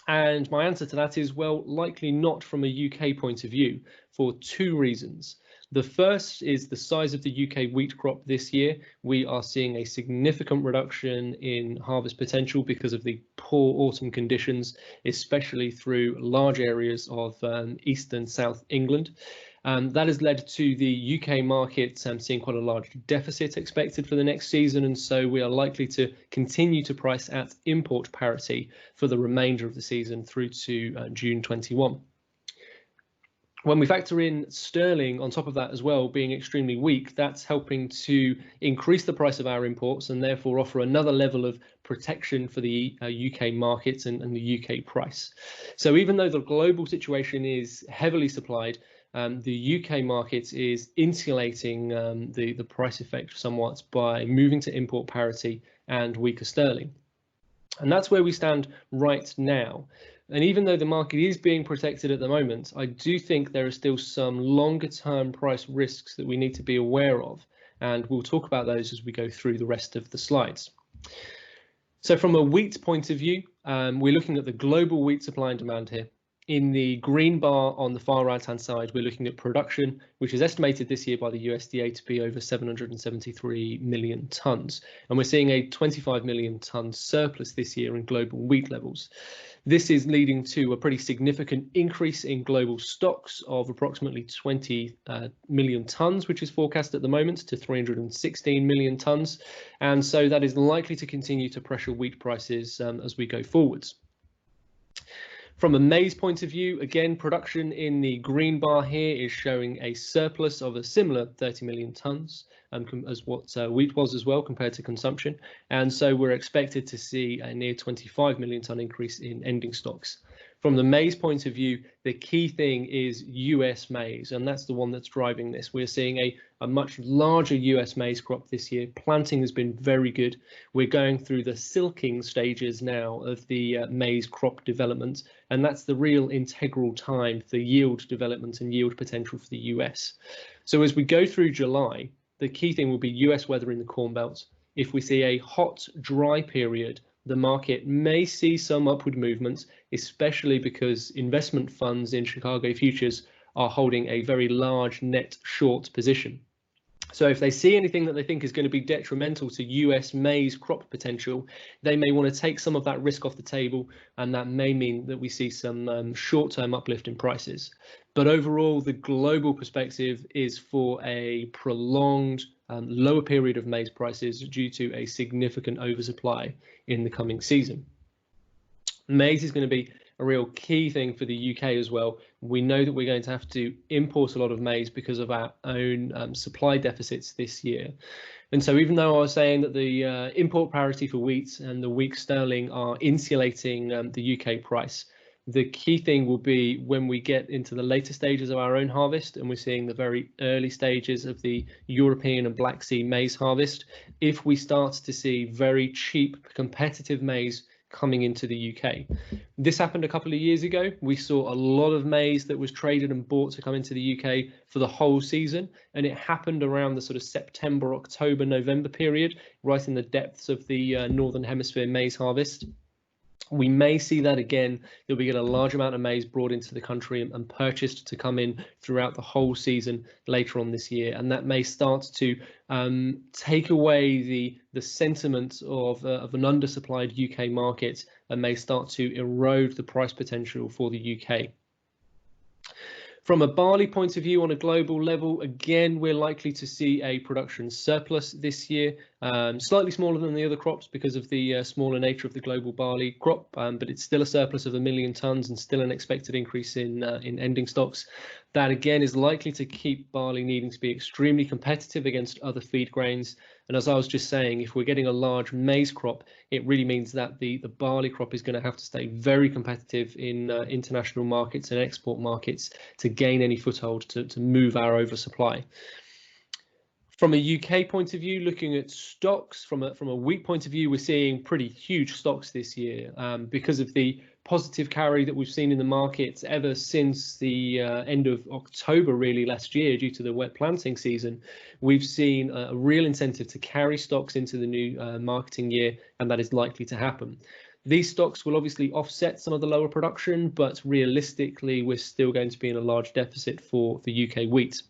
And my answer to that is, well, likely not from a UK point of view, for two reasons. The first is the size of the UK wheat crop this year. We are seeing a significant reduction in harvest potential because of the poor autumn conditions, especially through large areas of east and south England. That has led to the UK market seeing quite a large deficit expected for the next season, and so we are likely to continue to price at import parity for the remainder of the season through to June 21. When we factor in sterling on top of that as well being extremely weak, that's helping to increase the price of our imports and therefore offer another level of protection for the UK markets and the UK price. So even though the global situation is heavily supplied, the UK market is insulating the price effect somewhat by moving to import parity and weaker sterling. And that's where we stand right now. And even though the market is being protected at the moment, I do think there are still some longer term price risks that we need to be aware of. And we'll talk about those as we go through the rest of the slides. So from a wheat point of view, we're looking at the global wheat supply and demand here. In the green bar on the far right hand side, we're looking at production, which is estimated this year by the USDA to be over 773 million tonnes. And we're seeing a 25 million tonne surplus this year in global wheat levels. This is leading to a pretty significant increase in global stocks of approximately 20 million tonnes, which is forecast at the moment to 316 million tonnes. And so that is likely to continue to pressure wheat prices as we go forwards. From a maize point of view, again, production in the green bar here is showing a surplus of a similar 30 million tonnes as what wheat was as well compared to consumption. And so we're expected to see a near 25 million tonne increase in ending stocks. From the maize point of view, the key thing is US maize, and that's the one that's driving this. We're seeing a much larger US maize crop this year. Planting has been very good. We're going through the silking stages now of the maize crop development, and that's the real integral time for yield development and yield potential for the US. So as we go through July, the key thing will be US weather in the Corn Belt. If we see a hot, dry period, the market may see some upward movements, especially because investment funds in Chicago futures are holding a very large net short position. So if they see anything that they think is going to be detrimental to US maize crop potential, they may want to take some of that risk off the table, and that may mean that we see some short-term uplift in prices. But overall, the global perspective is for a prolonged lower period of maize prices due to a significant oversupply in the coming season. Maize is going to be a real key thing for the UK as well. We know that we're going to have to import a lot of maize because of our own supply deficits this year. And so even though I was saying that the import parity for wheat and the weak sterling are insulating the UK price, the key thing will be when we get into the later stages of our own harvest, and we're seeing the very early stages of the European and Black Sea maize harvest. If we start to see very cheap, competitive maize coming into the UK. This happened a couple of years ago. We saw a lot of maize that was traded and bought to come into the UK for the whole season, and it happened around the sort of September, October, November period, right in the depths of the Northern Hemisphere maize harvest. We may see that again, that we get a large amount of maize brought into the country and purchased to come in throughout the whole season later on this year, and that may start to take away the sentiment of an undersupplied UK market and may start to erode the price potential for the UK. From a barley point of view on a global level, again, we're likely to see a production surplus this year, slightly smaller than the other crops because of the smaller nature of the global barley crop, but it's still a surplus of 1 million tonnes and still an expected increase in ending stocks. That again is likely to keep barley needing to be extremely competitive against other feed grains. And as I was just saying, if we're getting a large maize crop, it really means that the barley crop is going to have to stay very competitive in international markets and export markets to gain any foothold to move our oversupply. From a UK point of view, looking at stocks, from a wheat point of view, we're seeing pretty huge stocks this year because of the positive carry that we've seen in the markets ever since the end of October, really last year, due to the wet planting season. We've seen a real incentive to carry stocks into the new marketing year, and that is likely to happen. These stocks will obviously offset some of the lower production, but realistically, we're still going to be in a large deficit for the UK wheat.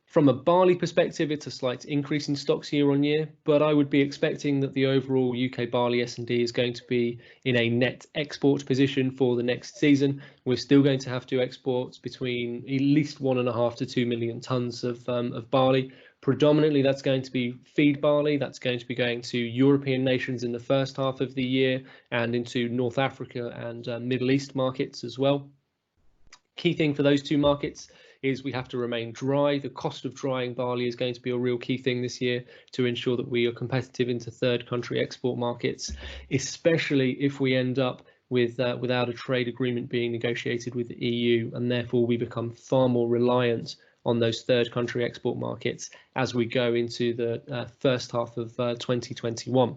From a barley perspective, it's a slight increase in stocks year on year, but I would be expecting that the overall UK barley S&D is going to be in a net export position for the next season. We're still going to have to export between at least 1.5 to 2 million tonnes of barley. Predominantly, that's going to be feed barley. That's going to be going to European nations in the first half of the year and into North Africa and Middle East markets as well. Key thing for those two markets is we have to remain dry. The cost of drying barley is going to be a real key thing this year to ensure that we are competitive into third country export markets, especially if we end up without a trade agreement being negotiated with the EU, and therefore we become far more reliant on those third country export markets as we go into the first half of 2021.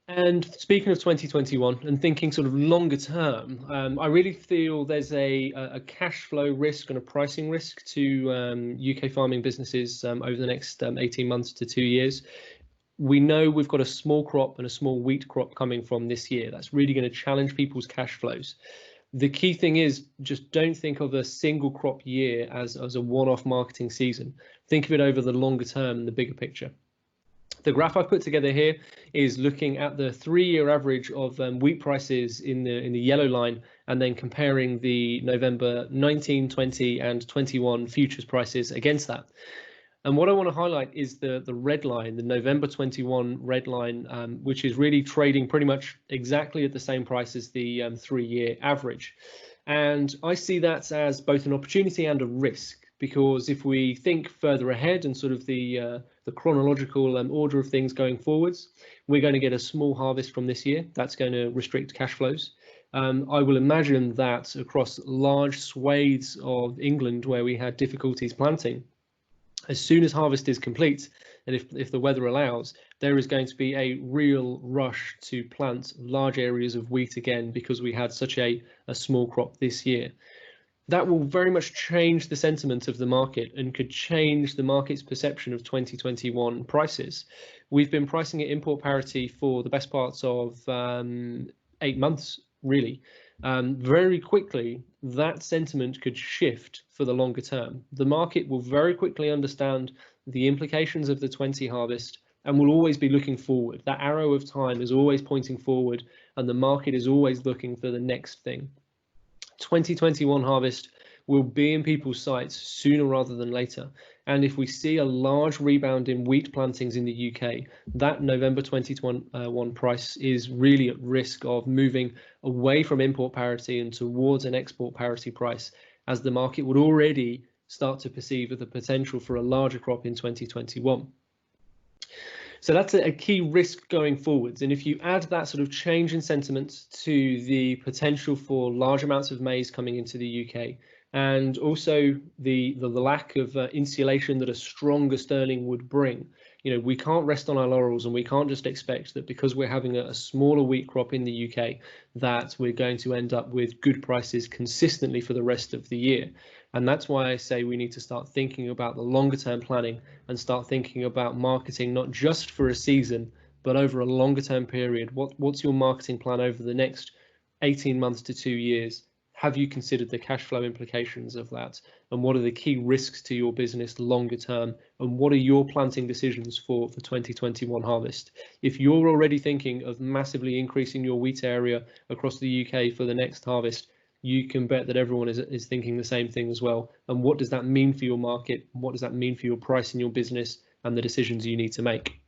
And speaking of 2021 and thinking sort of longer term, I really feel there's a cash flow risk and a pricing risk to UK farming businesses over the next 18 months to 2 years. We know we've got a small crop and a small wheat crop coming from this year. That's really going to challenge people's cash flows. The key thing is just don't think of a single crop year as a one-off marketing season. Think of it over the longer term and the bigger picture. The graph I've put together here is looking at the 3-year average of wheat prices in the yellow line, and then comparing the November 19, 20 and 21 futures prices against that. And what I want to highlight is the red line, the November 21 red line, which is really trading pretty much exactly at the same price as the 3-year average. And I see that as both an opportunity and a risk, because if we think further ahead and sort of the chronological order of things going forwards, we're going to get a small harvest from this year. That's going to restrict cash flows. I will imagine that across large swathes of England where we had difficulties planting, as soon as harvest is complete, and if the weather allows, there is going to be a real rush to plant large areas of wheat again, because we had such a small crop this year. That will very much change the sentiment of the market and could change the market's perception of 2021 prices. We've been pricing at import parity for the best parts of 8 months, really. Very quickly, that sentiment could shift for the longer term. The market will very quickly understand the implications of the 20 harvest and will always be looking forward. That arrow of time is always pointing forward, and the market is always looking for the next thing. 2021 harvest will be in people's sights sooner rather than later. And if we see a large rebound in wheat plantings in the UK, that November 2021 price is really at risk of moving away from import parity and towards an export parity price, as the market would already start to perceive the potential for a larger crop in 2021. So that's a key risk going forwards. And if you add that sort of change in sentiment to the potential for large amounts of maize coming into the UK, and also the lack of insulation that a stronger sterling would bring, we can't rest on our laurels, and we can't just expect that because we're having a smaller wheat crop in the UK that we're going to end up with good prices consistently for the rest of the year. And that's why I say we need to start thinking about the longer term planning and start thinking about marketing, not just for a season, but over a longer term period. What's your marketing plan over the next 18 months to 2 years? Have you considered the cash flow implications of that? And what are the key risks to your business longer term? And what are your planting decisions for the 2021 harvest? If you're already thinking of massively increasing your wheat area across the UK for the next harvest, you can bet that everyone is thinking the same thing as well. And what does that mean for your market? What does that mean for your price in your business and the decisions you need to make?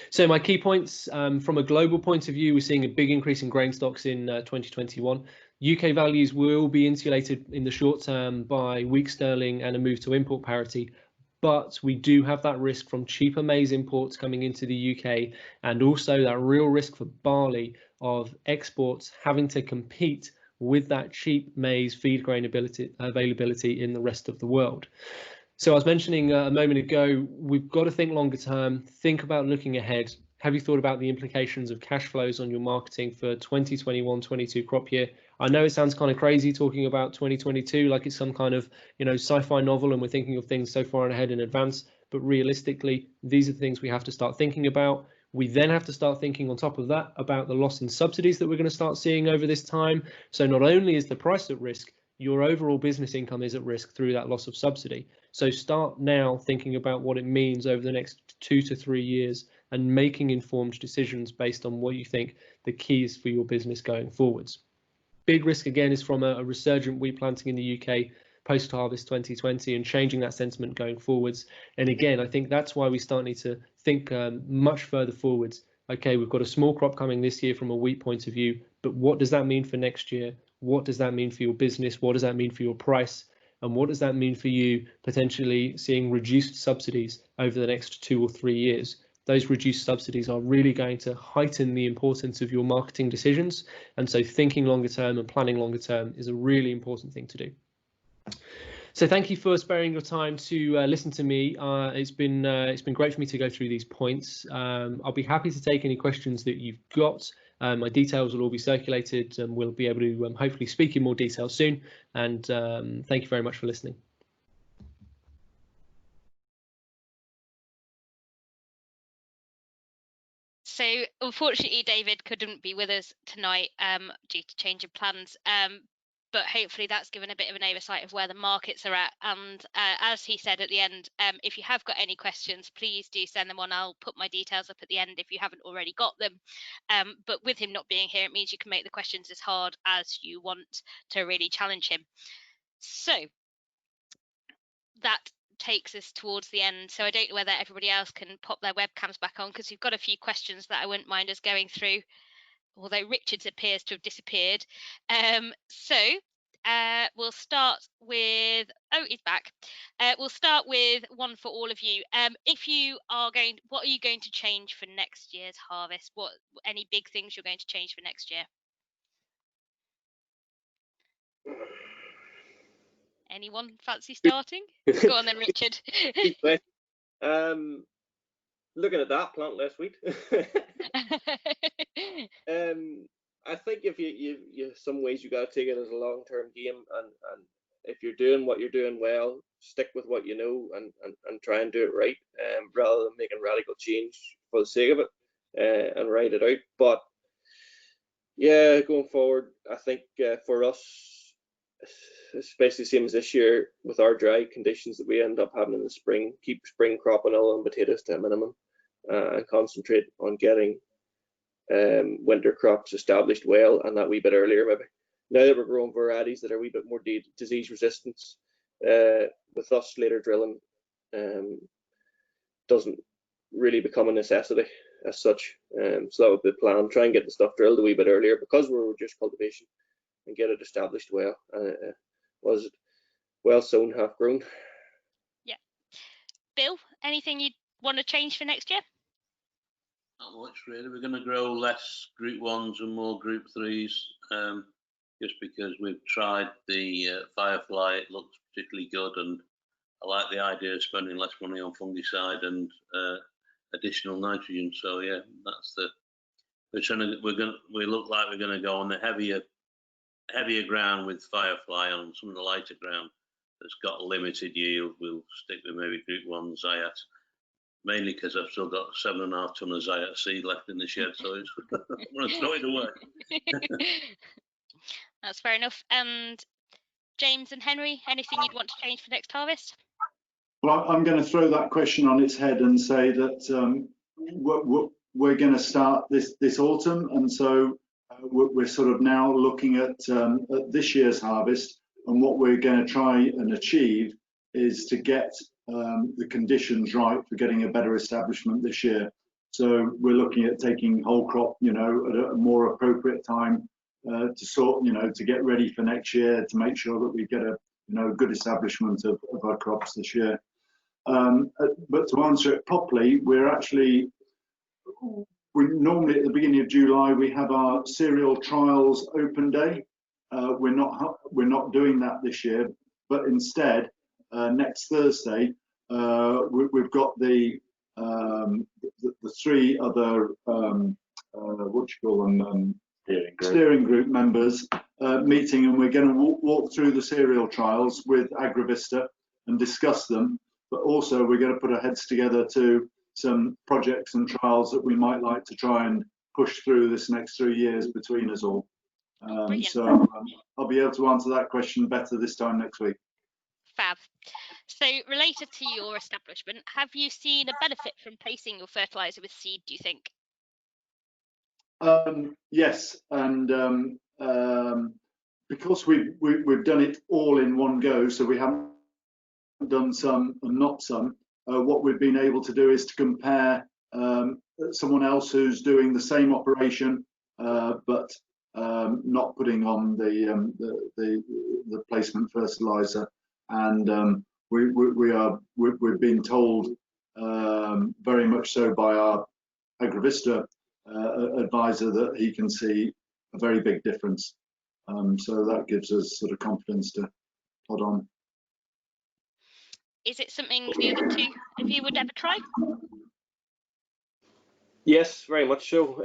So my key points, from a global point of view, we're seeing a big increase in grain stocks in 2021. UK values will be insulated in the short term by weak sterling and a move to import parity, but we do have that risk from cheaper maize imports coming into the UK, and also that real risk for barley of exports having to compete with that cheap maize feed grain availability in the rest of the world. So I was mentioning a moment ago, we've got to think longer term, think about looking ahead. Have you thought about the implications of cash flows on your marketing for 2021-22 crop year? I know it sounds kind of crazy talking about 2022 like it's some kind of sci-fi novel and we're thinking of things so far ahead in advance, but realistically, these are the things we have to start thinking about. We then have to start thinking on top of that about the loss in subsidies that we're going to start seeing over this time. So not only is the price at risk, your overall business income is at risk through that loss of subsidy. So start now thinking about what it means over the next 2 to 3 years and making informed decisions based on what you think the key is for your business going forwards. Big risk again is from a resurgent wheat planting in the UK post-harvest 2020 and changing that sentiment going forwards. And again, I think that's why we need to think much further forwards. Okay, we've got a small crop coming this year from a wheat point of view, but what does that mean for next year? What does that mean for your business? What does that mean for your price? And what does that mean for you potentially seeing reduced subsidies over the next 2 or 3 years? Those reduced subsidies are really going to heighten the importance of your marketing decisions. And so thinking longer term and planning longer term is a really important thing to do. So thank you for sparing your time to listen to me. It's been great for me to go through these points. I'll be happy to take any questions that you've got. My details will all be circulated and we'll be able to hopefully speak in more detail soon. And thank you very much for listening. So unfortunately, David couldn't be with us tonight due to change of plans. But hopefully that's given a bit of an oversight of where the markets are at. And as he said at the end, if you have got any questions, please do send them on. I'll put my details up at the end if you haven't already got them. But with him not being here, it means you can make the questions as hard as you want to really challenge him. So that takes us towards the end. So I don't know whether everybody else can pop their webcams back on, because we've got a few questions that I wouldn't mind us going through, although Richard's appears to have disappeared. We'll start with, oh, he's back. We'll start with one for all of you. If you are going, what are you going to change for next year's harvest? Any big things you're going to change for next year? Anyone fancy starting? Go on then, Richard. Looking at that, plant less wheat. I think if you some ways you got to take it as a long-term game, and if you're doing what you're doing well, stick with what you know and try and do it right, rather than making radical change for the sake of it, and ride it out. But yeah, going forward, I think for us, especially the same as this year with our dry conditions that we end up having in the spring, keep spring crop vanilla and potatoes to a minimum, and concentrate on getting winter crops established well, and that wee bit earlier maybe. Now that we're growing varieties that are a wee bit more disease resistance, with us later drilling doesn't really become a necessity as such. So that would be the plan, try and get the stuff drilled a wee bit earlier because we're reduced cultivation, and get it established well. Was it well sown, half grown? Yeah. Bill, anything you'd want to change for next year? Not much really. We're going to grow less Group 1s and more Group 3s, just because we've tried the Firefly. It looks particularly good, and I like the idea of spending less money on fungicide and additional nitrogen. So yeah, that's the. We look like we're going to go on the heavier ground with Firefly. On some of the lighter ground that's got limited yield, we'll stick with maybe Group 1 Zayat. Mainly because I've still got 7.5 ton of Zayat seed left in the shed, so I'm going to throw it away. That's fair enough. And James and Henry, anything you'd want to change for next harvest? Well, I'm going to throw that question on its head and say that we're going to start this autumn, and so we're sort of now looking at this year's harvest, and what we're going to try and achieve is to get the conditions right for getting a better establishment this year. So we're looking at taking whole crop, at a more appropriate time to sort, to get ready for next year, to make sure that we get a, good establishment of our crops this year. But to answer it properly, we normally at the beginning of July we have our cereal trials open day. We're not doing that this year, but instead next Thursday we've got the three other steering group members meeting, and we're going to walk through the cereal trials with Agravista and discuss them. But also we're going to put our heads together to some projects and trials that we might like to try and push through this next 3 years between us all. So I'll be able to answer that question better this time next week. Fab. So related to your establishment, have you seen a benefit from placing your fertilizer with seed, do you think? Yes, and because we've done it all in one go, so we haven't done some and not some. What we've been able to do is to compare someone else who's doing the same operation, but not putting on the placement fertilizer, and we've been told very much so by our Agravista advisor that he can see a very big difference. So that gives us sort of confidence to hold on. Is it something the other two of you would ever try? Yes, very much so.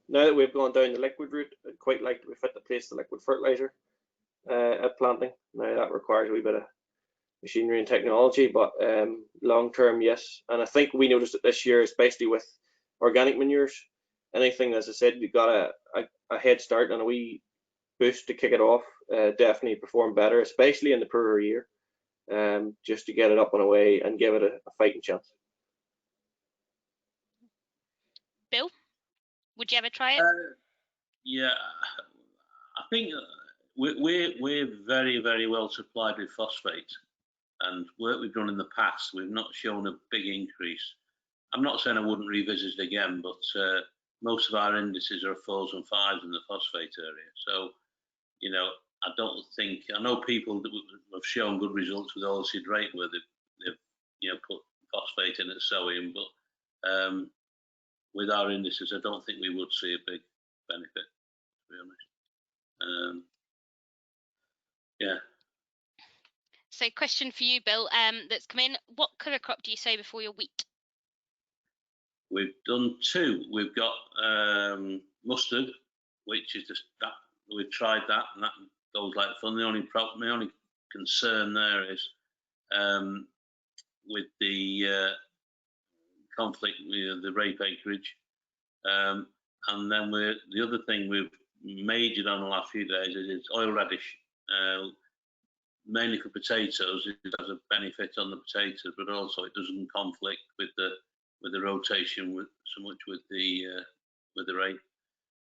Now that we've gone down the liquid route, I'd quite like to be fit to place the liquid fertilizer at planting. Now that requires a wee bit of machinery and technology, but long term, yes. And I think we noticed it this year, especially with organic manures. Anything, as I said, you got a head start and a wee boost to kick it off. Definitely perform better, especially in the poorer year. Just to get it up and away and give it a fighting chance. Bill, would you ever try it? Yeah, I think we're very, very well supplied with phosphate, and work we've done in the past, we've not shown a big increase. I'm not saying I wouldn't revisit it again, but most of our indices are 4s and 5s in the phosphate area. So, you know, I don't think, I know people that have shown good results with oilseed rape where they've you know, put phosphate in at sowing, but with our indices, I don't think we would see a big benefit, to be honest. Yeah. So question for you, Bill, that's come in. What cover crop do you sow before your wheat? We've done 2. We've got mustard, which is just that. We've tried that, and that goes like fun. My only concern there is with the conflict with the rape acreage, and then the other thing we've majored on the last few days is oil radish, mainly for potatoes. It has a benefit on the potatoes, but also it doesn't conflict with the rotation so much with the rape.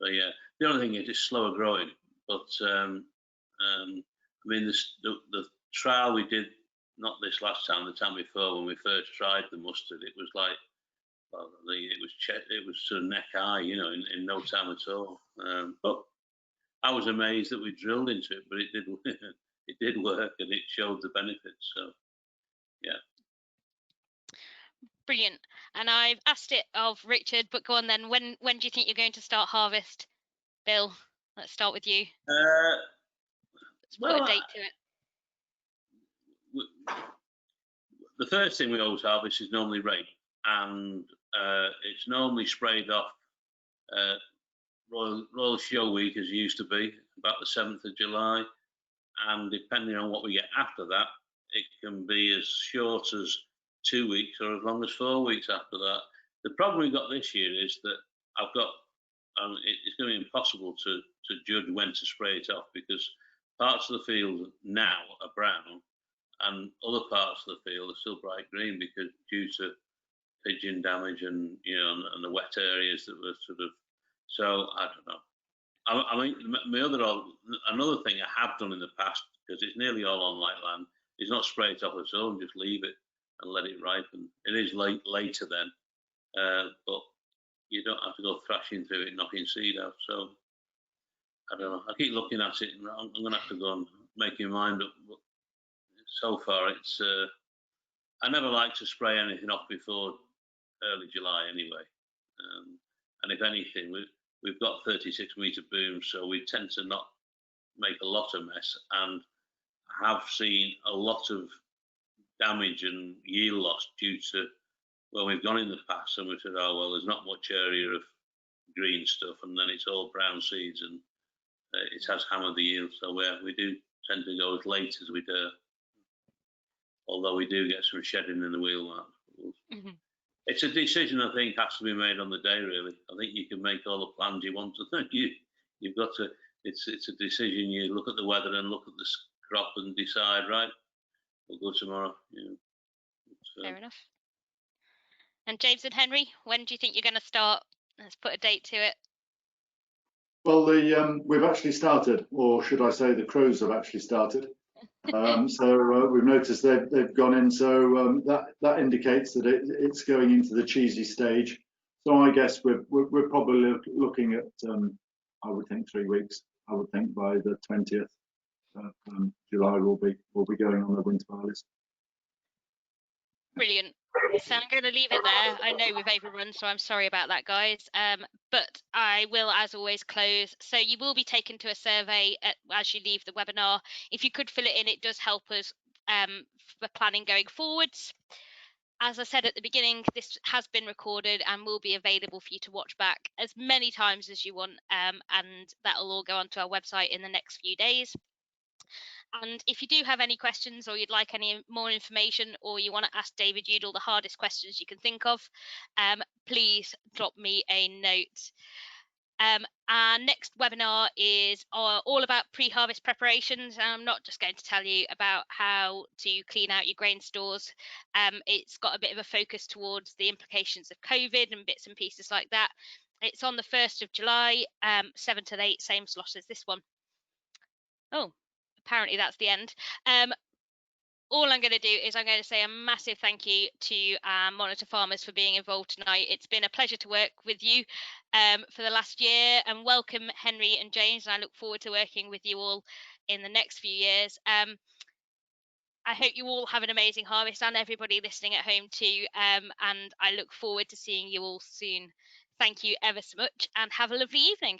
So yeah, the only thing is it's slower growing. But I mean, the trial we did, not this last time, the time before, when we first tried the mustard, it was like, well, it was sort of neck high, you know, in no time at all. But I was amazed that we drilled into it, but it did it did work, and it showed the benefits. So yeah. Brilliant. And I've asked it of Richard, but go on then. When do you think you're going to start harvest, Bill? Let's start with you. Let's put a date to it. The first thing we always harvest is normally rape, and it's normally sprayed off Royal Show Week, as it used to be, about the 7th of July. And depending on what we get after that, it can be as short as 2 weeks or as long as 4 weeks after that. The problem we've got this year is that I've got, it's going to be impossible to judge when to spray it off, because parts of the field now are brown and other parts of the field are still bright green, because due to pigeon damage and, you know, and the wet areas that were sort of, so I don't know. I mean, another thing I have done in the past, because it's nearly all on light land, is not spray it off its own, just leave it and let it ripen. It is later then, but you don't have to go thrashing through it, knocking seed out. So I don't know. I keep looking at it, and I'm going to have to go and make my mind up. But so far, it's I never like to spray anything off before early July anyway. And if anything, we've got 36-metre booms, so we tend to not make a lot of mess, and have seen a lot of damage and yield loss due to, well, we've gone in the past and we said, oh, well, there's not much area of green stuff, and then it's all brown seeds, and it has hammered the yield. So we do tend to go as late as we do, although we do get some shedding in the wheel. It's a decision I think has to be made on the day, really. I think you can make all the plans you want to. You've got to, it's a decision. You look at the weather and look at the crop and decide, right, we'll go tomorrow. Yeah. Fair enough. And James and Henry, when do you think you're going to start? Let's put a date to it. Well, we've actually started, or should I say the crows have actually started. So we've noticed they've gone in, so that indicates that it's going into the cheesy stage. So I guess we're probably looking at I would think 3 weeks. I would think by the 20th of July we'll be going on the winter barleys. Brilliant. So I'm going to leave it there. I know we've overrun, so I'm sorry about that, guys. But I will, as always, close. So you will be taken to a survey as you leave the webinar. If you could fill it in, it does help us for planning going forwards. As I said at the beginning, this has been recorded and will be available for you to watch back as many times as you want, and that will all go onto our website in the next few days. And if you do have any questions, or you'd like any more information, or you want to ask David Udall the hardest questions you can think of, please drop me a note. Our next webinar is all about pre-harvest preparations. I'm not just going to tell you about how to clean out your grain stores. It's got a bit of a focus towards the implications of COVID and bits and pieces like that. It's on the 1st of July, 7 to 8, same slot as this one. Oh, apparently that's the end. all I'm going to do is I'm going to say a massive thank you to monitor farmers for being involved tonight. It's been a pleasure to work with you for the last year, and welcome Henry and James, and I look forward to working with you all in the next few years. I hope you all have an amazing harvest, and everybody listening at home too, and I look forward to seeing you all soon. Thank you ever so much, and have a lovely evening.